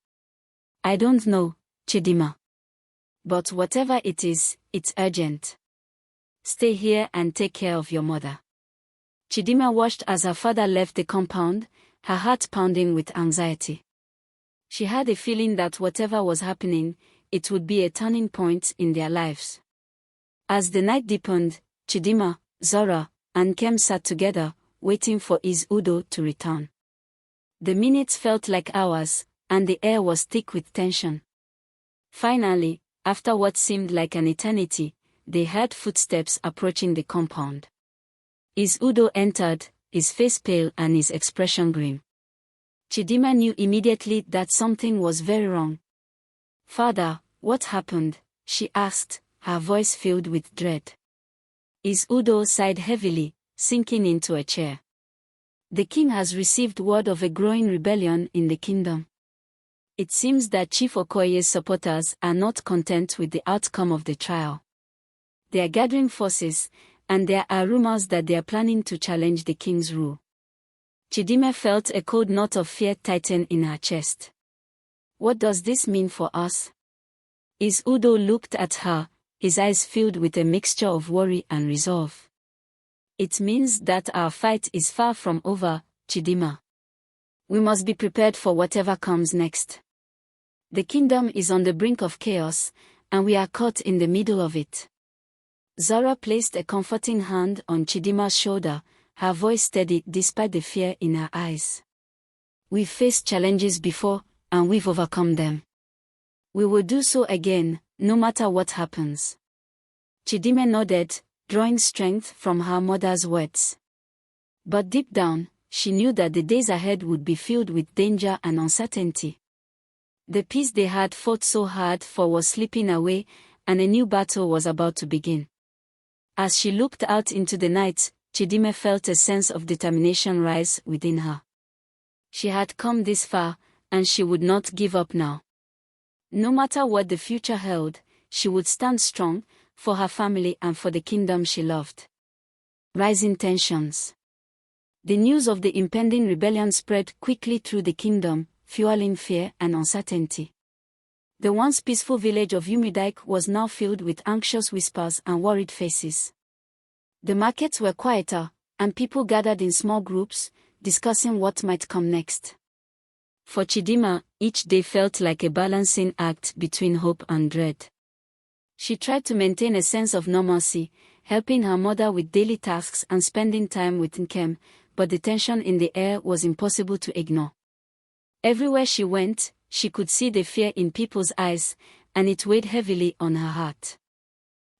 "I don't know, Chidimma. But whatever it is, it's urgent. Stay here and take care of your mother." Chidimma watched as her father left the compound, her heart pounding with anxiety. She had a feeling that whatever was happening, it would be a turning point in their lives. As the night deepened, CHIDIMMA, Zora, and Kem sat together, waiting for Is Udo to return. The minutes felt like hours, and the air was thick with tension. Finally, after what seemed like an eternity, they heard footsteps approaching the compound. Is Udo entered, his face pale and his expression grim. CHIDIMMA knew immediately that something was very wrong. "Father, what happened?" she asked, her voice filled with dread. Is Udo sighed heavily, sinking into a chair. "The king has received word of a growing rebellion in the kingdom. It seems that Chief Okoye's supporters are not content with the outcome of the trial. They are gathering forces, and there are rumors that they are planning to challenge the king's rule." CHIDIMMA felt a cold knot of fear tighten in her chest. "What does this mean for us?" Is Udo looked at her, his eyes filled with a mixture of worry and resolve. "It means that our fight is far from over, CHIDIMMA. We must be prepared for whatever comes next. The kingdom is on the brink of chaos, and we are caught in the middle of it." Zora placed a comforting hand on CHIDIMMA's shoulder, her voice steady despite the fear in her eyes. "We've faced challenges before, and we've overcome them. We will do so again, no matter what happens." CHIDIMMA nodded, drawing strength from her mother's words. But deep down, she knew that the days ahead would be filled with danger and uncertainty. The peace they had fought so hard for was slipping away, and a new battle was about to begin. As she looked out into the night, CHIDIMMA felt a sense of determination rise within her. She had come this far, and she would not give up now. No matter what the future held, she would stand strong, for her family and for the kingdom she loved. Rising tensions. The news of the impending rebellion spread quickly through the kingdom, fueling fear and uncertainty. The once peaceful village of Umidike was now filled with anxious whispers and worried faces. The markets were quieter, and people gathered in small groups, discussing what might come next. For CHIDIMMA, each day felt like a balancing act between hope and dread. She tried to maintain a sense of normalcy, helping her mother with daily tasks and spending time with Nkem, but the tension in the air was impossible to ignore. Everywhere she went, she could see the fear in people's eyes, and it weighed heavily on her heart.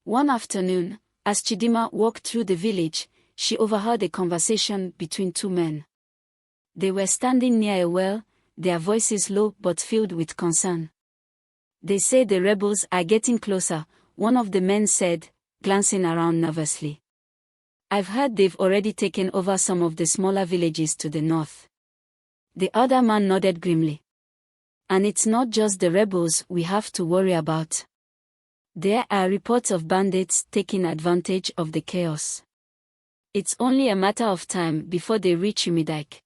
One afternoon, as CHIDIMMA walked through the village, she overheard a conversation between two men. They were standing near a well, their voices low but filled with concern. "They say the rebels are getting closer," one of the men said, glancing around nervously. "I've heard they've already taken over some of the smaller villages to the north." The other man nodded grimly. "And it's not just the rebels we have to worry about. There are reports of bandits taking advantage of the chaos. It's only a matter of time before they reach Umidike."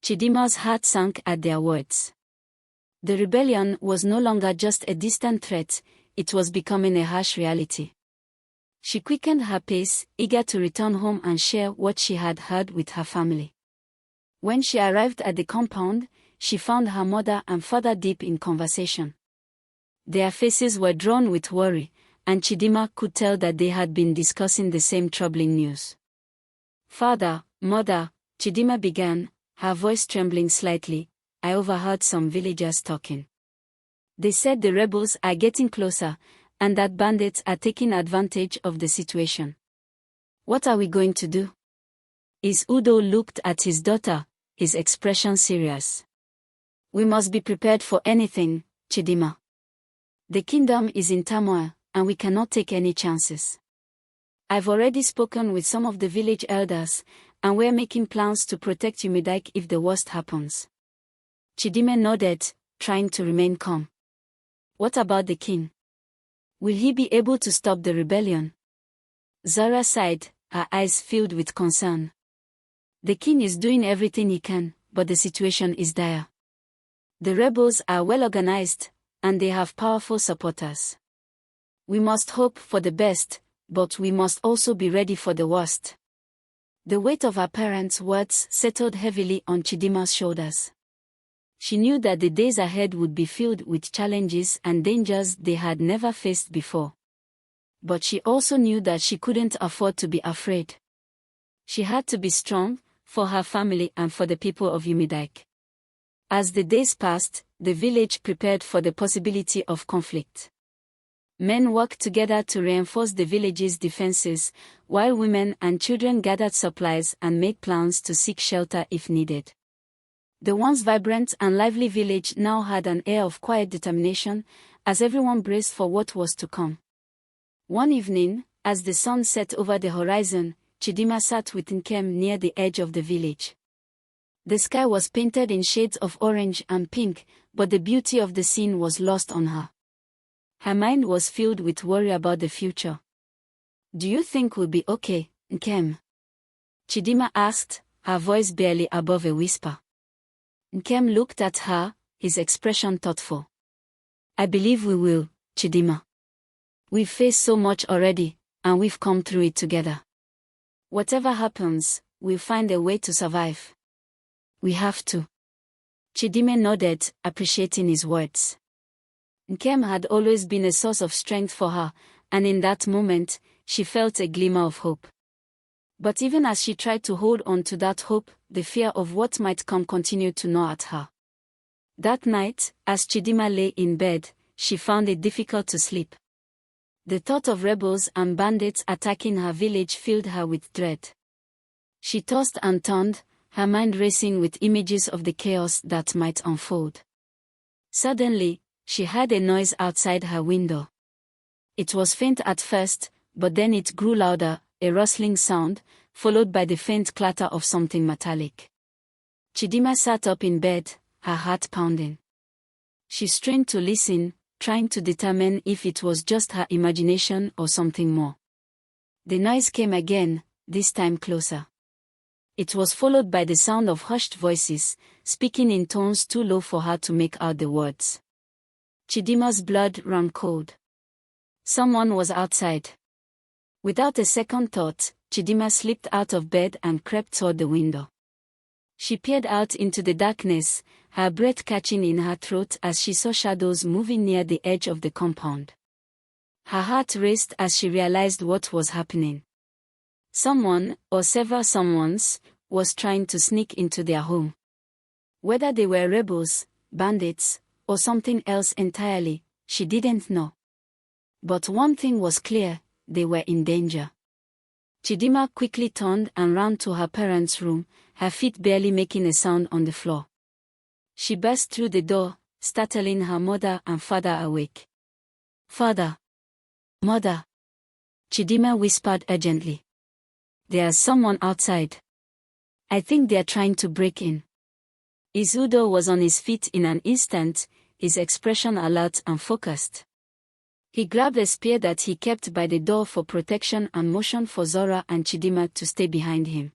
CHIDIMMA's heart sank at their words. The rebellion was no longer just a distant threat, it was becoming a harsh reality. She quickened her pace, eager to return home and share what she had heard with her family. When she arrived at the compound, she found her mother and father deep in conversation. Their faces were drawn with worry, and CHIDIMMA could tell that they had been discussing the same troubling news. "Father, mother," CHIDIMMA began, her voice trembling slightly, "I overheard some villagers talking. They said the rebels are getting closer, and that bandits are taking advantage of the situation. What are we going to do?" Is Udo looked at his daughter, his expression serious. "We must be prepared for anything, CHIDIMMA. The kingdom is in turmoil, and we cannot take any chances. I've already spoken with some of the village elders, and we're making plans to protect Umidike if the worst happens." CHIDIMMA nodded, trying to remain calm. "What about the king? Will he be able to stop the rebellion?" Zara sighed, her eyes filled with concern. "The king is doing everything he can, but the situation is dire. The rebels are well organized, and they have powerful supporters. We must hope for the best, but we must also be ready for the worst." The weight of her parents' words settled heavily on CHIDIMMA's shoulders. She knew that the days ahead would be filled with challenges and dangers they had never faced before. But she also knew that she couldn't afford to be afraid. She had to be strong, for her family and for the people of Umidike. As the days passed, the village prepared for the possibility of conflict. Men worked together to reinforce the village's defenses, while women and children gathered supplies and made plans to seek shelter if needed. The once vibrant and lively village now had an air of quiet determination, as everyone braced for what was to come. One evening, as the sun set over the horizon, CHIDIMMA sat with Nkem near the edge of the village. The sky was painted in shades of orange and pink, but the beauty of the scene was lost on her. Her mind was filled with worry about the future. "Do you think we'll be okay, Nkem?" CHIDIMMA asked, her voice barely above a whisper. Nkem looked at her, his expression thoughtful. "I believe we will, CHIDIMMA. We've faced so much already, and we've come through it together. Whatever happens, we'll find a way to survive. We have to." CHIDIMMA nodded, appreciating his words. Nkem had always been a source of strength for her, and in that moment, she felt a glimmer of hope. But even as she tried to hold on to that hope, the fear of what might come continued to gnaw at her. That night, as CHIDIMMA lay in bed, she found it difficult to sleep. The thought of rebels and bandits attacking her village filled her with dread. She tossed and turned, her mind racing with images of the chaos that might unfold. Suddenly, she heard a noise outside her window. It was faint at first, but then it grew louder, a rustling sound, followed by the faint clatter of something metallic. CHIDIMMA sat up in bed, her heart pounding. She strained to listen, trying to determine if it was just her imagination or something more. The noise came again, this time closer. It was followed by the sound of hushed voices, speaking in tones too low for her to make out the words. CHIDIMMA's blood ran cold. Someone was outside. Without a second thought, CHIDIMMA slipped out of bed and crept toward the window. She peered out into the darkness, her breath catching in her throat as she saw shadows moving near the edge of the compound. Her heart raced as she realized what was happening. Someone, or several someones, was trying to sneak into their home. Whether they were rebels, bandits, or something else entirely, she didn't know. But one thing was clear, they were in danger. CHIDIMMA quickly turned and ran to her parents' room, her feet barely making a sound on the floor. She burst through the door, startling her mother and father awake. "Father! Mother!" CHIDIMMA whispered urgently. "There's someone outside. I think they're trying to break in." Udo was on his feet in an instant, his expression alert and focused. He grabbed a spear that he kept by the door for protection and motioned for Zora and CHIDIMMA to stay behind him.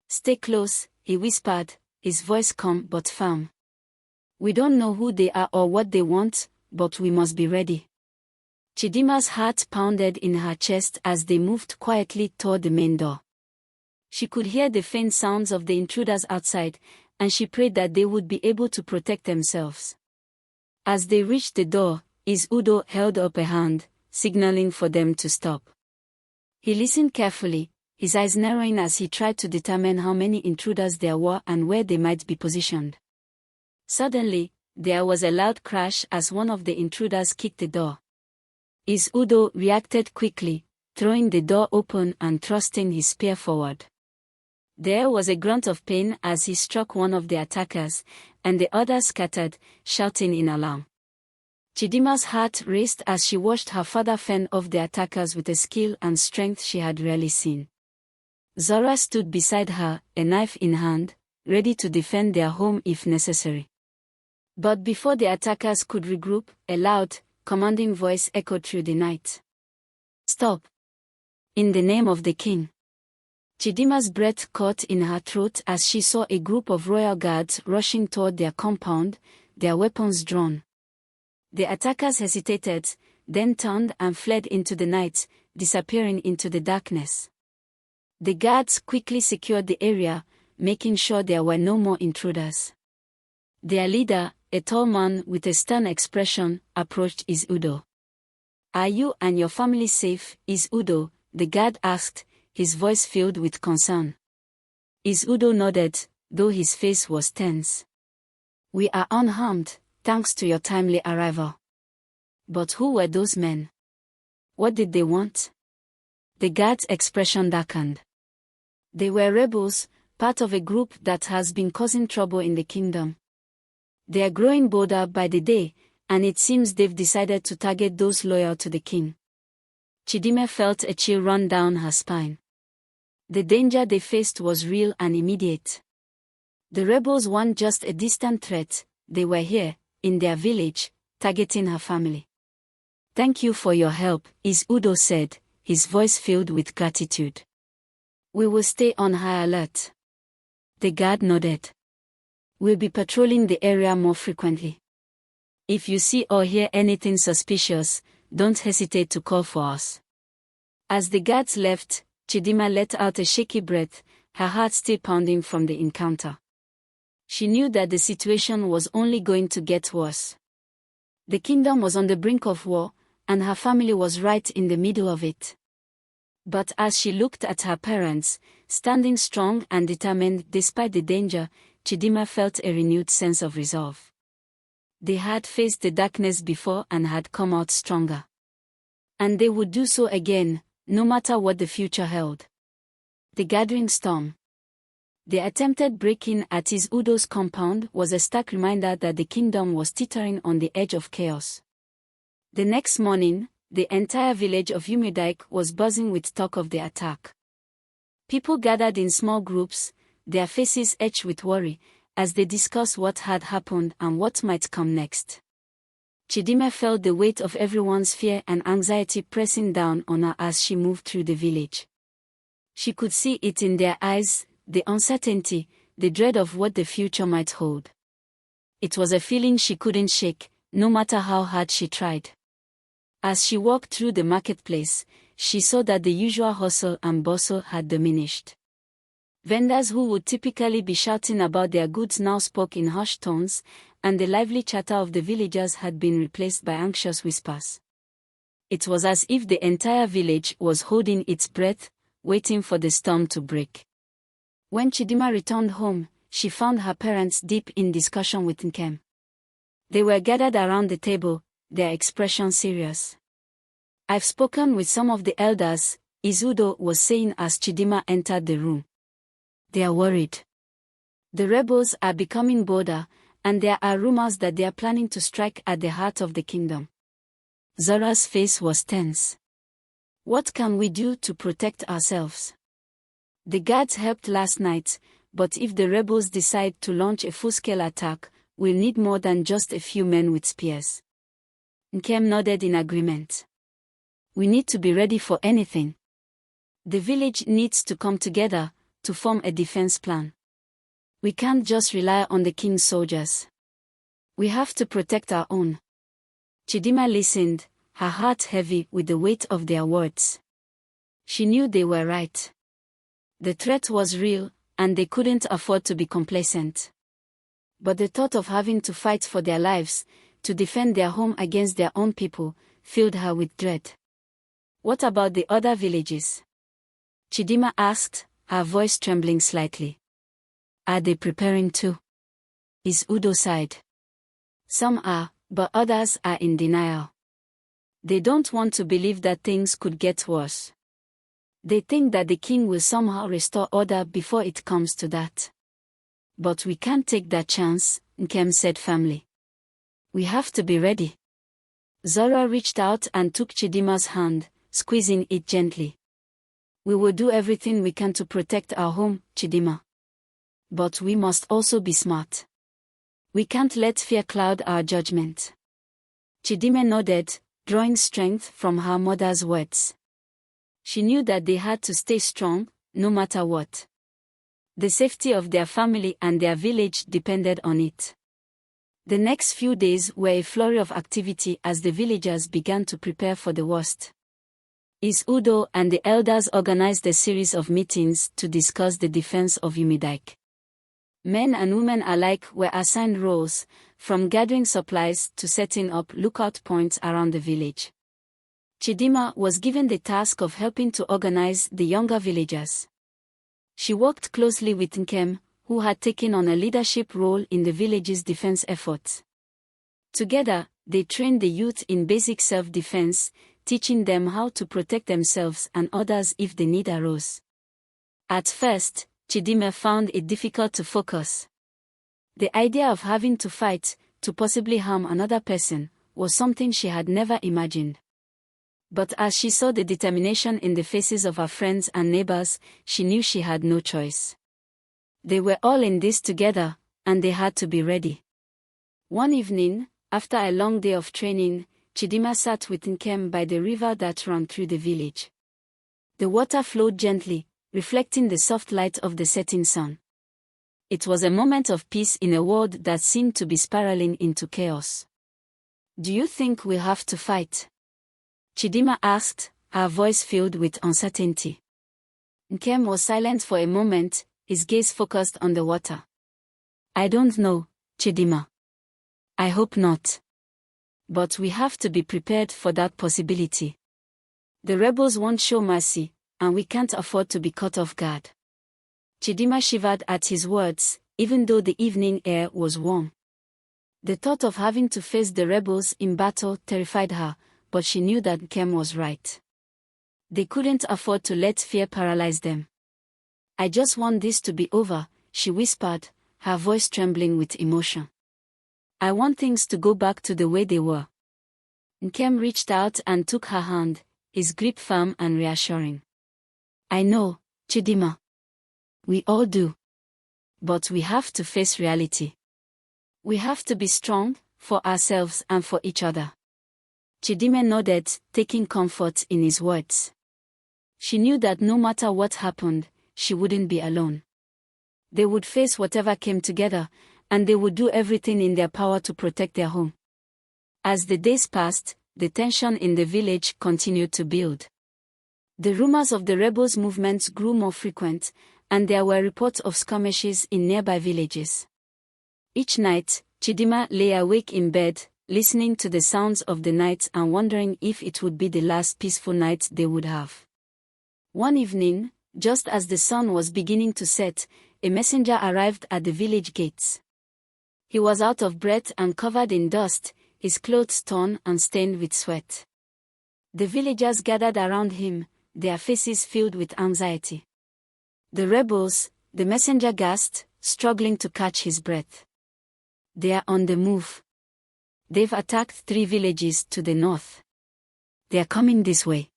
"Stay close," he whispered, his voice calm but firm. "We don't know who they are or what they want, but we must be ready." CHIDIMMA's heart pounded in her chest as they moved quietly toward the main door. She could hear the faint sounds of the intruders outside, and she prayed that they would be able to protect themselves. As they reached the door, Udo held up a hand, signaling for them to stop. He listened carefully, his eyes narrowing as he tried to determine how many intruders there were and where they might be positioned. Suddenly, there was a loud crash as one of the intruders kicked the door. Udo reacted quickly, throwing the door open and thrusting his spear forward. There was a grunt of pain as he struck one of the attackers, and the others scattered, shouting in alarm. CHIDIMMA's heart raced as she watched her father fend off the attackers with a skill and strength she had rarely seen. Zora stood beside her, a knife in hand, ready to defend their home if necessary. But before the attackers could regroup, a loud, commanding voice echoed through the night. "Stop! In the name of the king!" CHIDIMMA's breath caught in her throat as she saw a group of royal guards rushing toward their compound, their weapons drawn. The attackers hesitated, then turned and fled into the night, disappearing into the darkness. The guards quickly secured the area, making sure there were no more intruders. Their leader, a tall man with a stern expression, approached Udo. "Are you and your family safe, Is Udo?" the guard asked, his voice filled with concern. Is Udo nodded, though his face was tense. "We are unharmed, thanks to your timely arrival." "But who were those men? What did they want?" The guard's expression darkened. "They were rebels, part of a group that has been causing trouble in the kingdom. They are growing bolder by the day, and it seems they've decided to target those loyal to the king." CHIDIMMA felt a chill run down her spine. The danger they faced was real and immediate. The rebels weren't just a distant threat, they were here, in their village, targeting her family. "Thank you for your help," Is Udo said, his voice filled with gratitude. "We will stay on high alert." The guard nodded. "We'll be patrolling the area more frequently. If you see or hear anything suspicious, don't hesitate to call for us." As the guards left, CHIDIMMA let out a shaky breath, her heart still pounding from the encounter. She knew that the situation was only going to get worse. The kingdom was on the brink of war, and her family was right in the middle of it. But as she looked at her parents, standing strong and determined despite the danger, CHIDIMMA felt a renewed sense of resolve. They had faced the darkness before and had come out stronger. And they would do so again, no matter what the future held. The gathering storm. The attempted break-in at Is Udo's compound was a stark reminder that the kingdom was teetering on the edge of chaos. The next morning, the entire village of Umidike was buzzing with talk of the attack. People gathered in small groups, their faces etched with worry, as they discussed what had happened and what might come next. CHIDIMMA felt the weight of everyone's fear and anxiety pressing down on her as she moved through the village. She could see it in their eyes, the uncertainty, the dread of what the future might hold. It was a feeling she couldn't shake, no matter how hard she tried. As she walked through the marketplace, she saw that the usual hustle and bustle had diminished. Vendors who would typically be shouting about their goods now spoke in hushed tones, and the lively chatter of the villagers had been replaced by anxious whispers. It was as if the entire village was holding its breath, waiting for the storm to break. When CHIDIMMA returned home, she found her parents deep in discussion with Nkem. They were gathered around the table, their expression serious. "I've spoken with some of the elders," Is Udo was saying as CHIDIMMA entered the room. "They are worried. The rebels are becoming bolder, and there are rumors that they are planning to strike at the heart of the kingdom." Zora's face was tense. "What can we do to protect ourselves? The guards helped last night, but if the rebels decide to launch a full-scale attack, we'll need more than just a few men with spears." Nkem nodded in agreement. "We need to be ready for anything. The village needs to come together, to form a defense plan. We can't just rely on the king's soldiers. We have to protect our own." CHIDIMMA listened, her heart heavy with the weight of their words. She knew they were right. The threat was real, and they couldn't afford to be complacent. But the thought of having to fight for their lives, to defend their home against their own people, filled her with dread. "What about the other villages?" CHIDIMMA asked, her voice trembling slightly. "Are they preparing too?" Is Udo sighed. "Some are, but others are in denial. They don't want to believe that things could get worse. They think that the king will somehow restore order before it comes to that. But we can't take that chance," Nkem said firmly. "We have to be ready." Zora reached out and took CHIDIMMA's hand, squeezing it gently. "We will do everything we can to protect our home, CHIDIMMA. But we must also be smart. We can't let fear cloud our judgment." CHIDIMMA nodded, drawing strength from her mother's words. She knew that they had to stay strong, no matter what. The safety of their family and their village depended on it. The next few days were a flurry of activity as the villagers began to prepare for the worst. Is Udo and the elders organized a series of meetings to discuss the defense of Umidike. Men and women alike were assigned roles, from gathering supplies to setting up lookout points around the village. CHIDIMMA was given the task of helping to organize the younger villagers. She worked closely with Nkem, who had taken on a leadership role in the village's defense efforts. Together, they trained the youth in basic self-defense, teaching them how to protect themselves and others if the need arose. At first, CHIDIMMA found it difficult to focus. The idea of having to fight, to possibly harm another person, was something she had never imagined. But as she saw the determination in the faces of her friends and neighbors, she knew she had no choice. They were all in this together, and they had to be ready. One evening, after a long day of training, CHIDIMMA sat with Nkem by the river that ran through the village. The water flowed gently, reflecting the soft light of the setting sun. It was a moment of peace in a world that seemed to be spiraling into chaos. "Do you think we'll have to fight?" CHIDIMMA asked, her voice filled with uncertainty. Nkem was silent for a moment, his gaze focused on the water. "I don't know, CHIDIMMA. I hope not. But we have to be prepared for that possibility. The rebels won't show mercy, and we can't afford to be caught off guard." CHIDIMMA shivered at his words, even though the evening air was warm. The thought of having to face the rebels in battle terrified her, but she knew that Nkem was right. They couldn't afford to let fear paralyze them. "I just want this to be over," she whispered, her voice trembling with emotion. "I want things to go back to the way they were." Nkem reached out and took her hand, his grip firm and reassuring. "I know, CHIDIMMA. We all do. But we have to face reality. We have to be strong, for ourselves and for each other." CHIDIMMA nodded, taking comfort in his words. She knew that no matter what happened, she wouldn't be alone. They would face whatever came together, and they would do everything in their power to protect their home. As the days passed, the tension in the village continued to build. The rumors of the rebels' movements grew more frequent, and there were reports of skirmishes in nearby villages. Each night, CHIDIMMA lay awake in bed, listening to the sounds of the night and wondering if it would be the last peaceful night they would have. One evening, just as the sun was beginning to set, a messenger arrived at the village gates. He was out of breath and covered in dust, his clothes torn and stained with sweat. The villagers gathered around him, their faces filled with anxiety. "The rebels," the messenger gasped, struggling to catch his breath. "They are on the move. They've attacked 3 villages to the north. They are coming this way."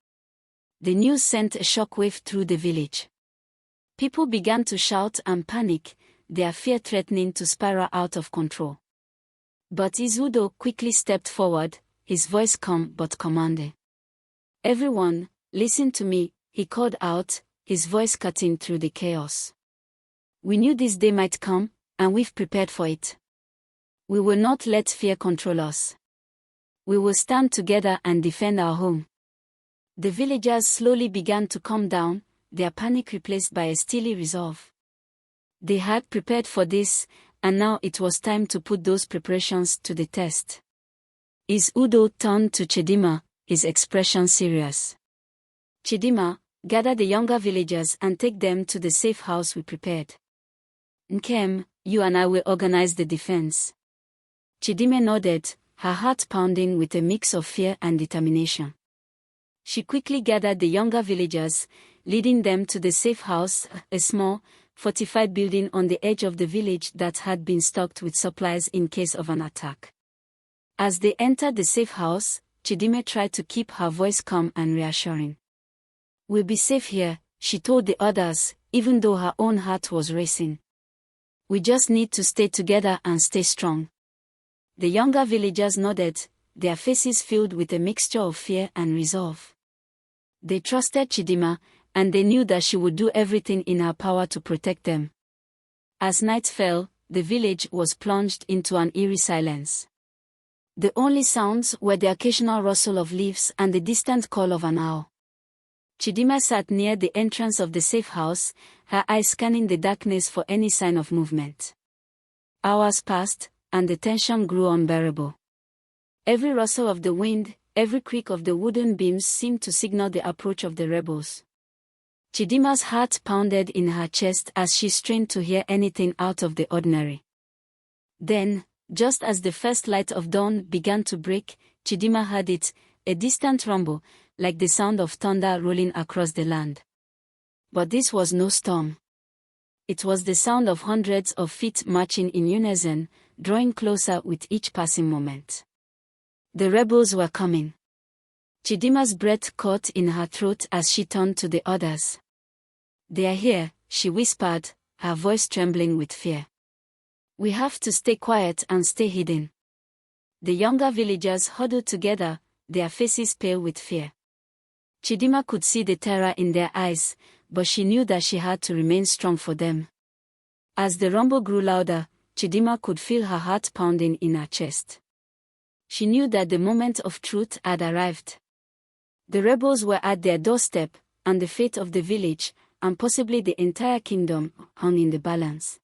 The news sent a shockwave through the village. People began to shout and panic, their fear threatening to spiral out of control. But Izudo quickly stepped forward, his voice calm but commanding. "Everyone, listen to me," he called out, his voice cutting through the chaos. "We knew this day might come, and we've prepared for it. We will not let fear control us. We will stand together and defend our home." The villagers slowly began to calm down, their panic replaced by a steely resolve. They had prepared for this, and now it was time to put those preparations to the test. Izudo turned to CHIDIMMA, his expression serious. "CHIDIMMA, gather the younger villagers and take them to the safe house we prepared. Nkem, you and I will organize the defense." CHIDIMMA nodded, her heart pounding with a mix of fear and determination. She quickly gathered the younger villagers, leading them to the safe house, a small, fortified building on the edge of the village that had been stocked with supplies in case of an attack. As they entered the safe house, CHIDIMMA tried to keep her voice calm and reassuring. "We'll be safe here," she told the others, even though her own heart was racing. "We just need to stay together and stay strong." The younger villagers nodded, their faces filled with a mixture of fear and resolve. They trusted CHIDIMMA, and they knew that she would do everything in her power to protect them. As night fell, the village was plunged into an eerie silence. The only sounds were the occasional rustle of leaves and the distant call of an owl. CHIDIMMA sat near the entrance of the safe house, her eyes scanning the darkness for any sign of movement. Hours passed, and the tension grew unbearable. Every rustle of the wind, Every creak of the wooden beams seemed to signal the approach of the rebels. CHIDIMMA's heart pounded in her chest as she strained to hear anything out of the ordinary. Then, just as the first light of dawn began to break, CHIDIMMA heard it, a distant rumble, like the sound of thunder rolling across the land. But this was no storm. It was the sound of hundreds of feet marching in unison, drawing closer with each passing moment. The rebels were coming. CHIDIMMA's breath caught in her throat as she turned to the others. "They are here," she whispered, her voice trembling with fear. "We have to stay quiet and stay hidden." The younger villagers huddled together, their faces pale with fear. CHIDIMMA could see the terror in their eyes, but she knew that she had to remain strong for them. As the rumble grew louder, CHIDIMMA could feel her heart pounding in her chest. She knew that the moment of truth had arrived. The rebels were at their doorstep, and the fate of the village, and possibly the entire kingdom, hung in the balance.